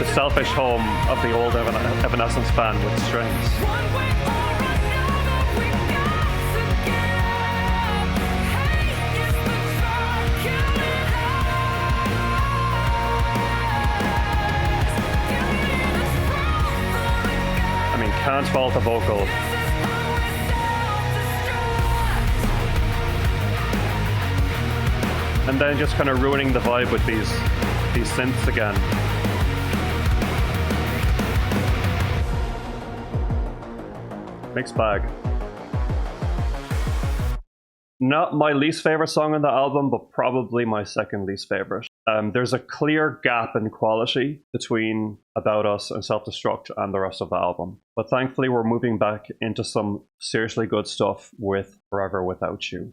The selfish home of the old Evanescence band with strings. Can't fault the vocal. And then just kind of ruining the vibe with these synths again. Mixed bag. Not my least favorite song on the album, but probably my second least favorite. There's a clear gap in quality between About Us and Self-Destruct and the rest of the album. But thankfully, we're moving back into some seriously good stuff with Forever Without You.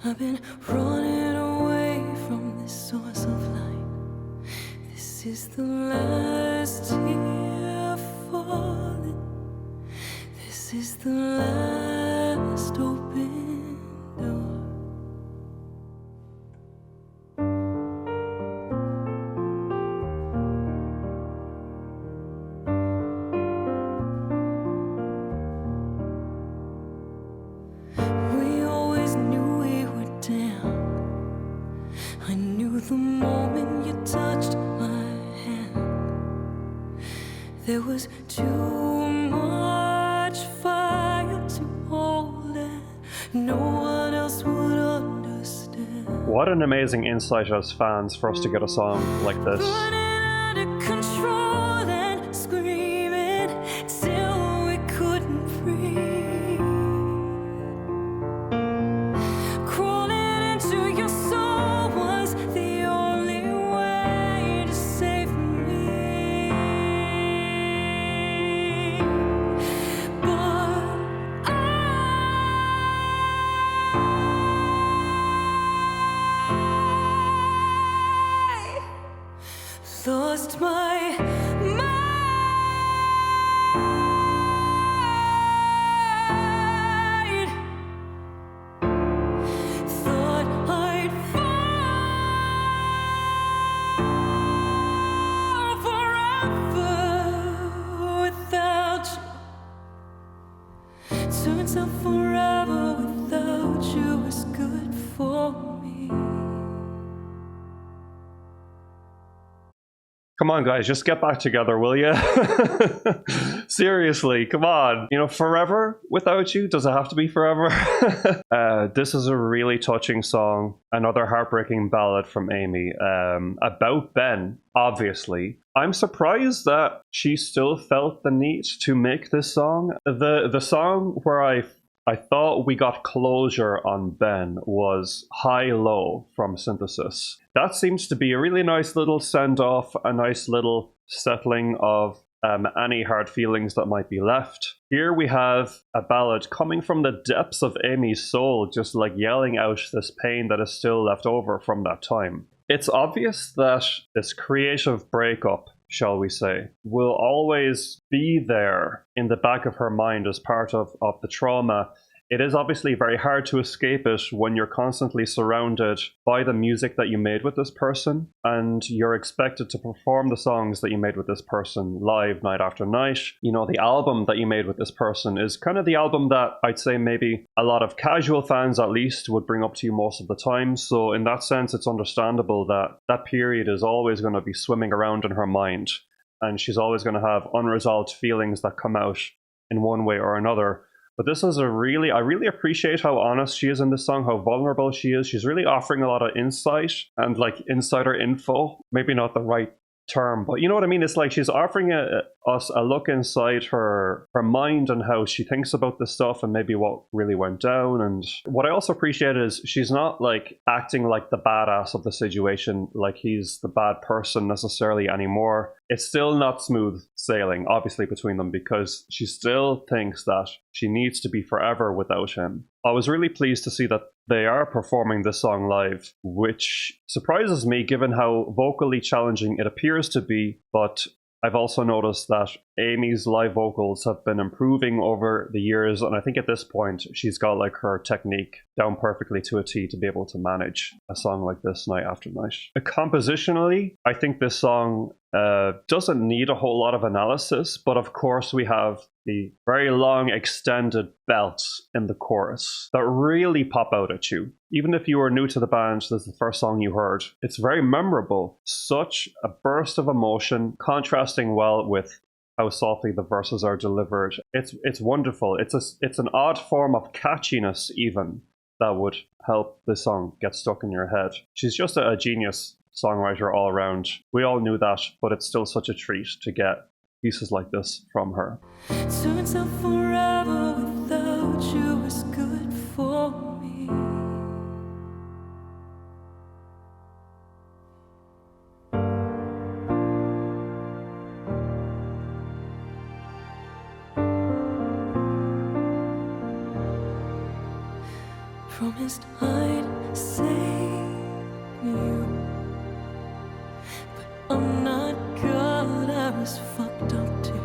I've been running away from this source of light. This is the last tear falling. This is the last open door. We always knew we were down. I knew the moment you touched my hand. There was too much fire to hold, and no one else would understand. What an amazing insight as fans for us to get a song like this. Running out of control and screaming till we couldn't breathe. Crawling into your soul was the only way to save me. But I lost my mind. Thought I'd fall forever without you. Turns out forever without you is good for me. Come on, guys, just get back together, will you? Seriously, come on. You know, forever without you? Does it have to be forever? This is a really touching song. Another heartbreaking ballad from Amy. About Ben, obviously. I'm surprised that she still felt the need to make this song. The song where I thought we got closure on Ben was High Low from Synthesis. That seems to be a really nice little send-off, a nice little settling of any hard feelings that might be left. Here we have a ballad coming from the depths of Amy's soul, just like yelling out this pain that is still left over from that time. It's obvious that this creative breakup, shall we say, will always be there in the back of her mind as part of the trauma. It is obviously very hard to escape it when you're constantly surrounded by the music that you made with this person, and you're expected to perform the songs that you made with this person live night after night. You know, the album that you made with this person is kind of the album that I'd say maybe a lot of casual fans at least would bring up to you most of the time. So in that sense, it's understandable that that period is always going to be swimming around in her mind, and she's always going to have unresolved feelings that come out in one way or another. But this is I really appreciate how honest she is in this song, how vulnerable she is. She's really offering a lot of insight and like insider info. Maybe not the right term, but you know what I mean? It's like she's offering us a look inside her mind and how she thinks about this stuff and maybe what really went down. And what I also appreciate is she's not like acting like the badass of the situation, like he's the bad person necessarily anymore. It's still not smooth sailing, obviously, between them, because she still thinks that she needs to be forever without him. I was really pleased to see that they are performing this song live, which surprises me given how vocally challenging it appears to be, but I've also noticed that Amy's live vocals have been improving over the years, and I think at this point she's got like her technique down perfectly to a T to be able to manage a song like this night after night. Compositionally, I think this song doesn't need a whole lot of analysis, but of course we have the very long extended belts in the chorus that really pop out at you. Even if you were new to the band, this is the first song you heard. It's very memorable. Such a burst of emotion, contrasting well with how softly the verses are delivered. It's wonderful. It's an odd form of catchiness even that would help this song get stuck in your head. She's just a genius songwriter all around. We all knew that, but it's still such a treat to get pieces like this from her. Turns out forever without you is good for me. Promised I'd save you, but I'm not God, I was fucked up too.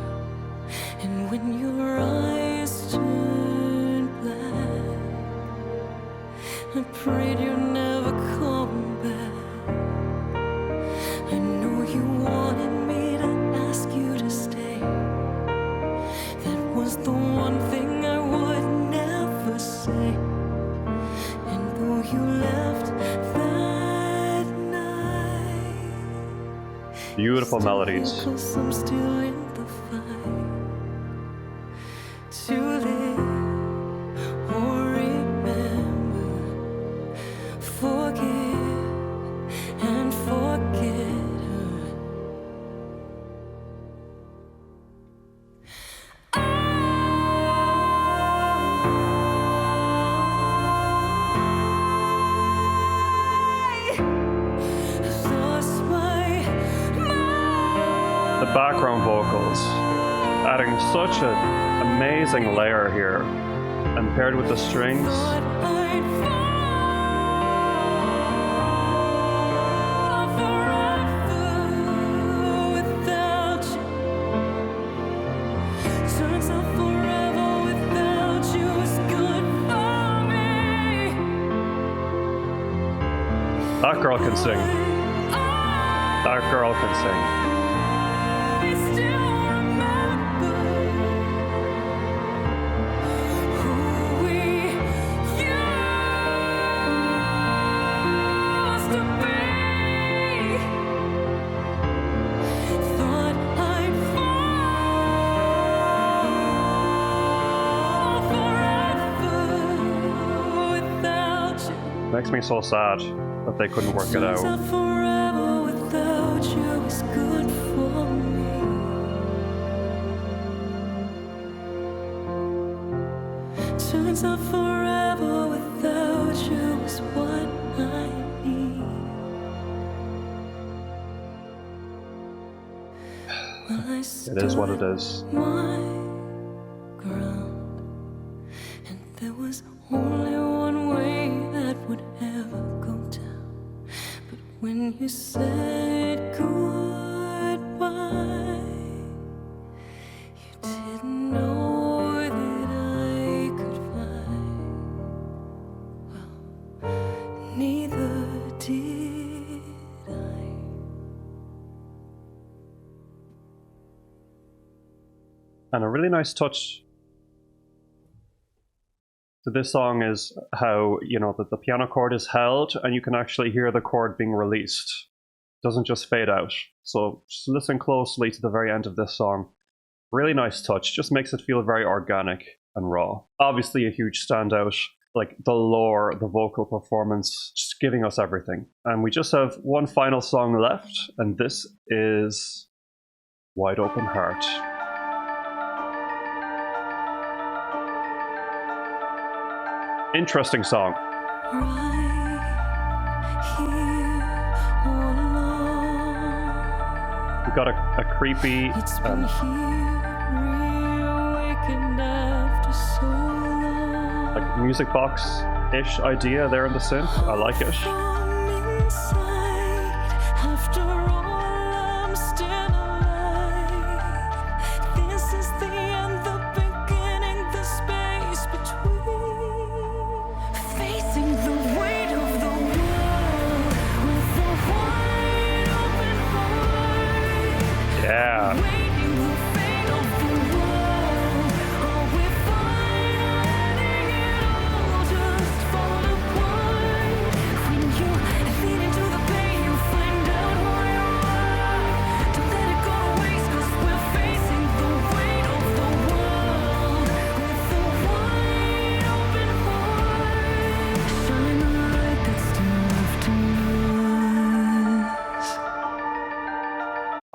And when your eyes turn black, I prayed you'd never come back. I know you wanted me to ask you to stay. That was the one thing I would never say. You left that night. Beautiful melodies. Cause I'm still in the fight to live or remember, forgive and forget her. The background vocals adding such an amazing layer here, and paired with the strings. That girl can sing. That girl can sing. Makes me so sad that they couldn't work it out. Forever without you is good for me. Turns out forever without you is what I need. Well, I It is what it is. my ground, and there was only one way that would ever go down. But when you said goodbye, you didn't know that I could fly. Well, neither did I. And a really nice touch to this song is how, that the piano chord is held and you can actually hear the chord being released. It doesn't just fade out. So just listen closely to the very end of this song. Really nice touch. Just makes it feel very organic and raw. Obviously a huge standout. Like the lore, the vocal performance, just giving us everything. And we just have one final song left, and this is Wide Open Heart. Interesting song. Right here all along. We've got a creepy It's been here reawakened after so long. like music box-ish idea there in the synth. I like it. From inside, after all, I'm still alive. This is the end, the beginning, the space between. Facing the weight of the world with a wide open heart. Yeah. Waiting the fate of the world. Are we finally letting it all just fall apart? When you lean into the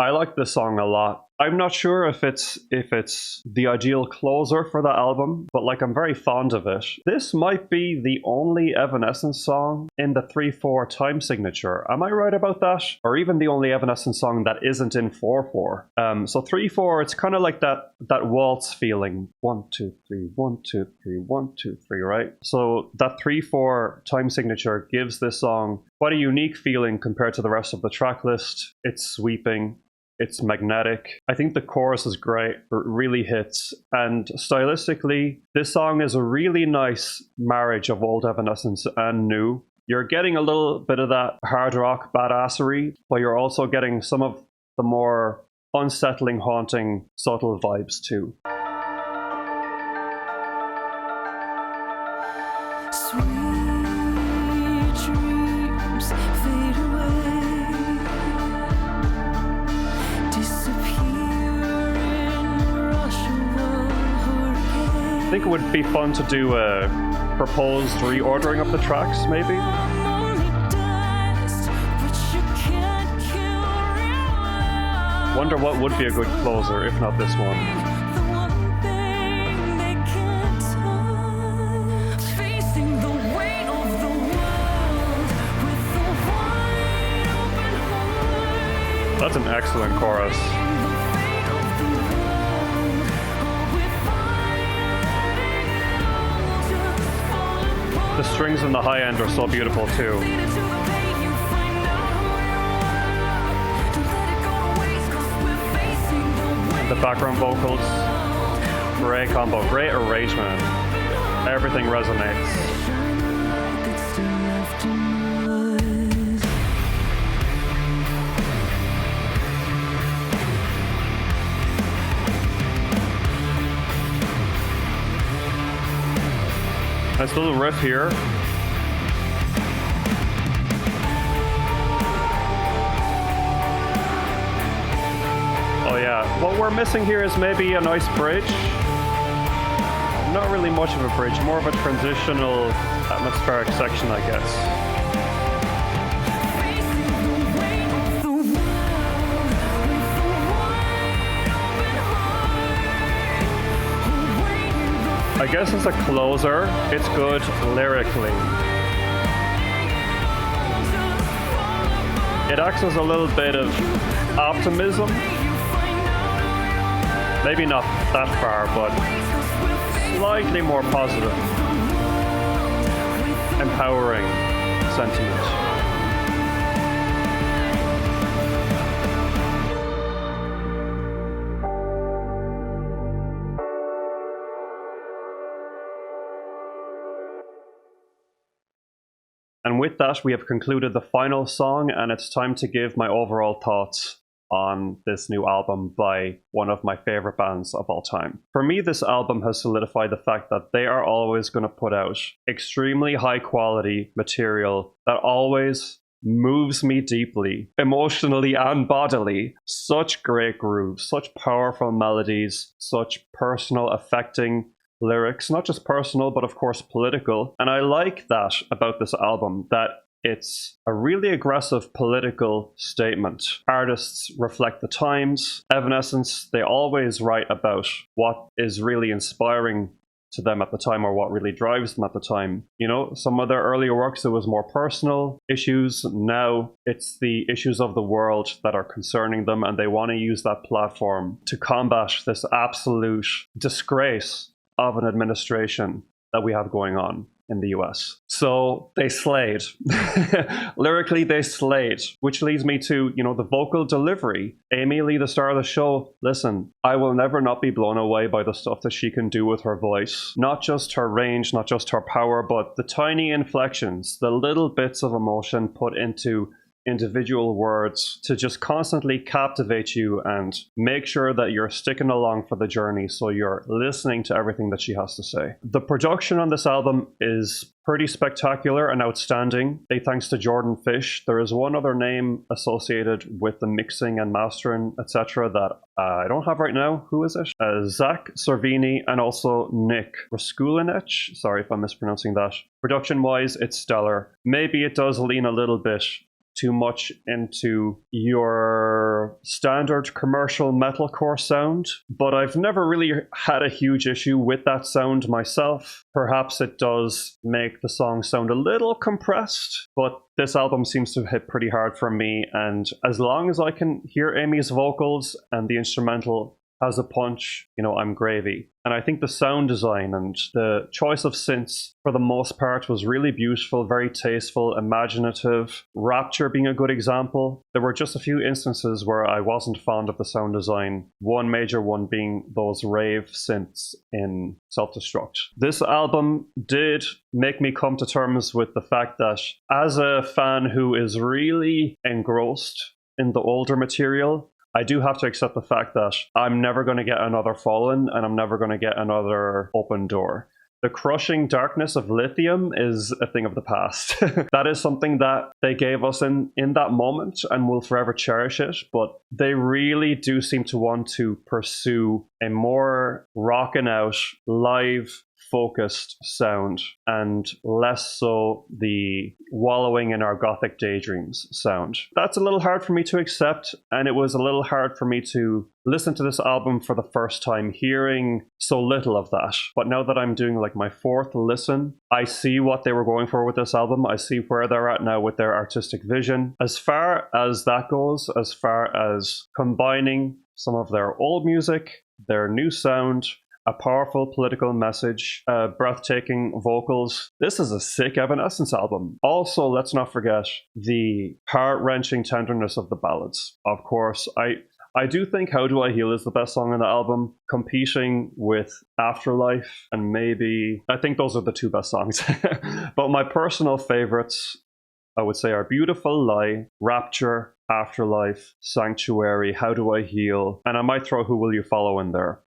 I like this song a lot. I'm not sure if it's the ideal closer for the album, but like I'm very fond of it. This might be the only Evanescence song in the 3/4 time signature. Am I right about that? Or even the only Evanescence song that isn't in 4/4. So 3/4, it's kind of like that waltz feeling. 1 2 3 1 2 3 1 2 3, right? So that 3/4 time signature gives this song quite a unique feeling compared to the rest of the track list. It's sweeping. It's magnetic. I think the chorus is great. It really hits. And stylistically, this song is a really nice marriage of old Evanescence and new. You're getting a little bit of that hard rock badassery, but you're also getting some of the more unsettling, haunting, subtle vibes too. Sweet dreams fade away, disappear in the rush of a hurricane. I think it would be fun to do a proposed reordering of the tracks, maybe. I'm only dust, but you can't kill real love. Wonder what would be a good closer, if not this one. The one thing they can't touch. Facing the weight of the world with the wide open heart. That's an excellent chorus. The fate of the world, all with fire letting it all just fall apart. The strings in the high end are so beautiful too. Lead into the pain, you find out who you are. Don't let it go to waste, 'cause we're facing the weight. The background vocals, great combo, great arrangement. Everything resonates. Shine the light that's still left in us. Nice little riff here. Oh yeah, what we're missing here is maybe a nice bridge. Not really much of a bridge, more of a transitional atmospheric section, I guess. Facing the weight of the world with the wide open heart. Awaiting the I guess as a closer, it's good lyrically. just fall apart. It acts as a little bit of optimism. You find out Maybe not that far, but 'cause we're facing slightly more positive, empowering sentiment. And with that, we have concluded the final song, and it's time to give my overall thoughts on this new album by one of my favorite bands of all time. For me, this album has solidified the fact that they are always going to put out extremely high quality material that always moves me deeply, emotionally and bodily. Such great grooves, such powerful melodies, such personal, affecting lyrics, not just personal, but of course political. And I like that about this album, that it's a really aggressive political statement. Artists reflect the times. Evanescence, they always write about what is really inspiring to them at the time, or what really drives them at the time. You know, some of their earlier works, it was more personal issues. Now it's the issues of the world that are concerning them, and they want to use that platform to combat this absolute disgrace of an administration that we have going on in the US. So they slayed. Lyrically, they slayed, which leads me to, you know, the vocal delivery. Amy Lee, the star of the show, listen, I will never not be blown away by the stuff that she can do with her voice. Not just her range, not just her power, but the tiny inflections, the little bits of emotion put into individual words to just constantly captivate you and make sure that you're sticking along for the journey, so you're listening to everything that she has to say. The production on this album is pretty spectacular and outstanding, thanks to Jordan Fish. There is one other name associated with the mixing and mastering, etc., that I don't have right now. Who is it? Zach Servini and also Nick Raskulinec. Sorry if I'm mispronouncing that. Production-wise, it's stellar. Maybe it does lean a little bit too much into your standard commercial metalcore sound, but I've never really had a huge issue with that sound myself. Perhaps it does make the song sound a little compressed, but this album seems to hit pretty hard for me, and as long as I can hear Amy's vocals and the instrumental has a punch, I'm gravy. And I think the sound design and the choice of synths, for the most part, was really beautiful, very tasteful, imaginative. Rapture being a good example. There were just a few instances where I wasn't fond of the sound design. One major one being those rave synths in Self-Destruct. This album did make me come to terms with the fact that as a fan who is really engrossed in the older material, I do have to accept the fact that I'm never going to get another Fallen and I'm never going to get another Open Door. The crushing darkness of Lithium is a thing of the past. That is something that they gave us in that moment and we'll forever cherish it, but they really do seem to want to pursue a more rockin' out, live focused sound and less so the wallowing in our gothic daydreams sound. That's a little hard for me to accept, and it was a little hard for me to listen to this album for the first time hearing so little of that. But now that I'm doing like my fourth listen, I see what they were going for with this album. I see where they're at now with their artistic vision. As far as that goes, as far as combining some of their old music, their new sound, a powerful political message, breathtaking vocals. This is a sick Evanescence album. Also, let's not forget the heart-wrenching tenderness of the ballads. Of course, I do think How Do I Heal is the best song on the album, competing with Afterlife and maybe... I think those are the two best songs. But my personal favorites, I would say, are Beautiful Lie, Rapture, Afterlife, Sanctuary, How Do I Heal, and I might throw Who Will You Follow in there.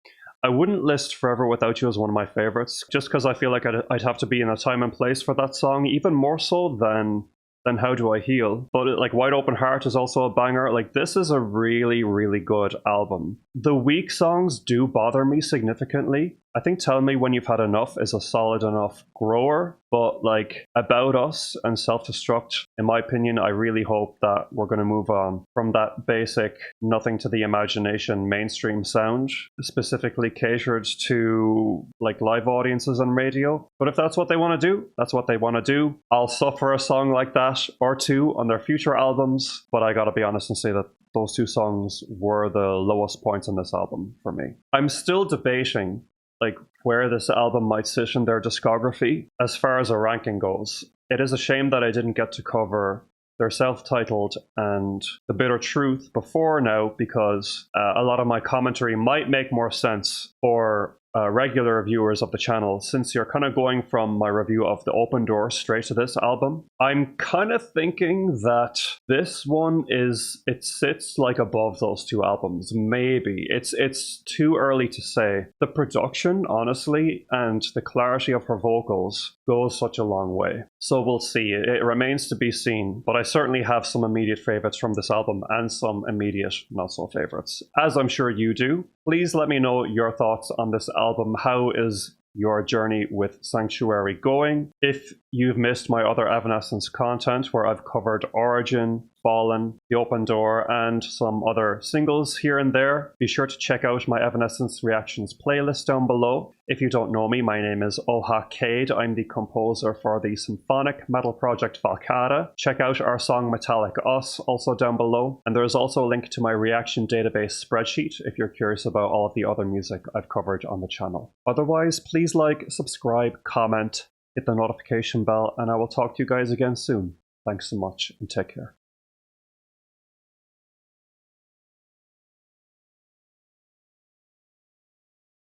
I wouldn't list Forever Without You as one of my favorites, just because I feel like I'd have to be in a time and place for that song, even more so than How Do I Heal. But like Wide Open Heart is also a banger. Like, this is a really, really good album. The weak songs do bother me significantly. I think Tell Me When You've Had Enough is a solid enough grower, but like About Us and Self-Destruct, in my opinion, I really hope that we're going to move on from that basic nothing to the imagination mainstream sound, specifically catered to like live audiences on radio. But if that's what they want to do, that's what they want to do. I'll suffer a song like that or two on their future albums, but I gotta be honest and say that those two songs were the lowest points on this album for me. I'm still debating like where this album might sit in their discography as far as a ranking goes. It is a shame that I didn't get to cover their self-titled and The Bitter Truth before now, because a lot of my commentary might make more sense for regular viewers of the channel, since you're kind of going from my review of The Open Door straight to this album. I'm kind of thinking that this one it sits like above those two albums. Maybe. It's too early to say. The production, honestly, and the clarity of her vocals goes such a long way. So we'll see. It remains to be seen, but I certainly have some immediate favorites from this album and some immediate not so favorites, as I'm sure you do. Please let me know your thoughts on this album. How is your journey with Sanctuary going? If you've missed my other Evanescence content where I've covered Origin, Fallen, The Open Door, and some other singles here and there, be sure to check out my Evanescence Reactions playlist down below. If you don't know me, my name is Oha Cade. I'm the composer for the symphonic metal project Valcata. Check out our song Metallic Us also down below, and there is also a link to my reaction database spreadsheet if you're curious about all of the other music I've covered on the channel. Otherwise, please like, subscribe, comment, hit the notification bell, and I will talk to you guys again soon. Thanks so much and take care.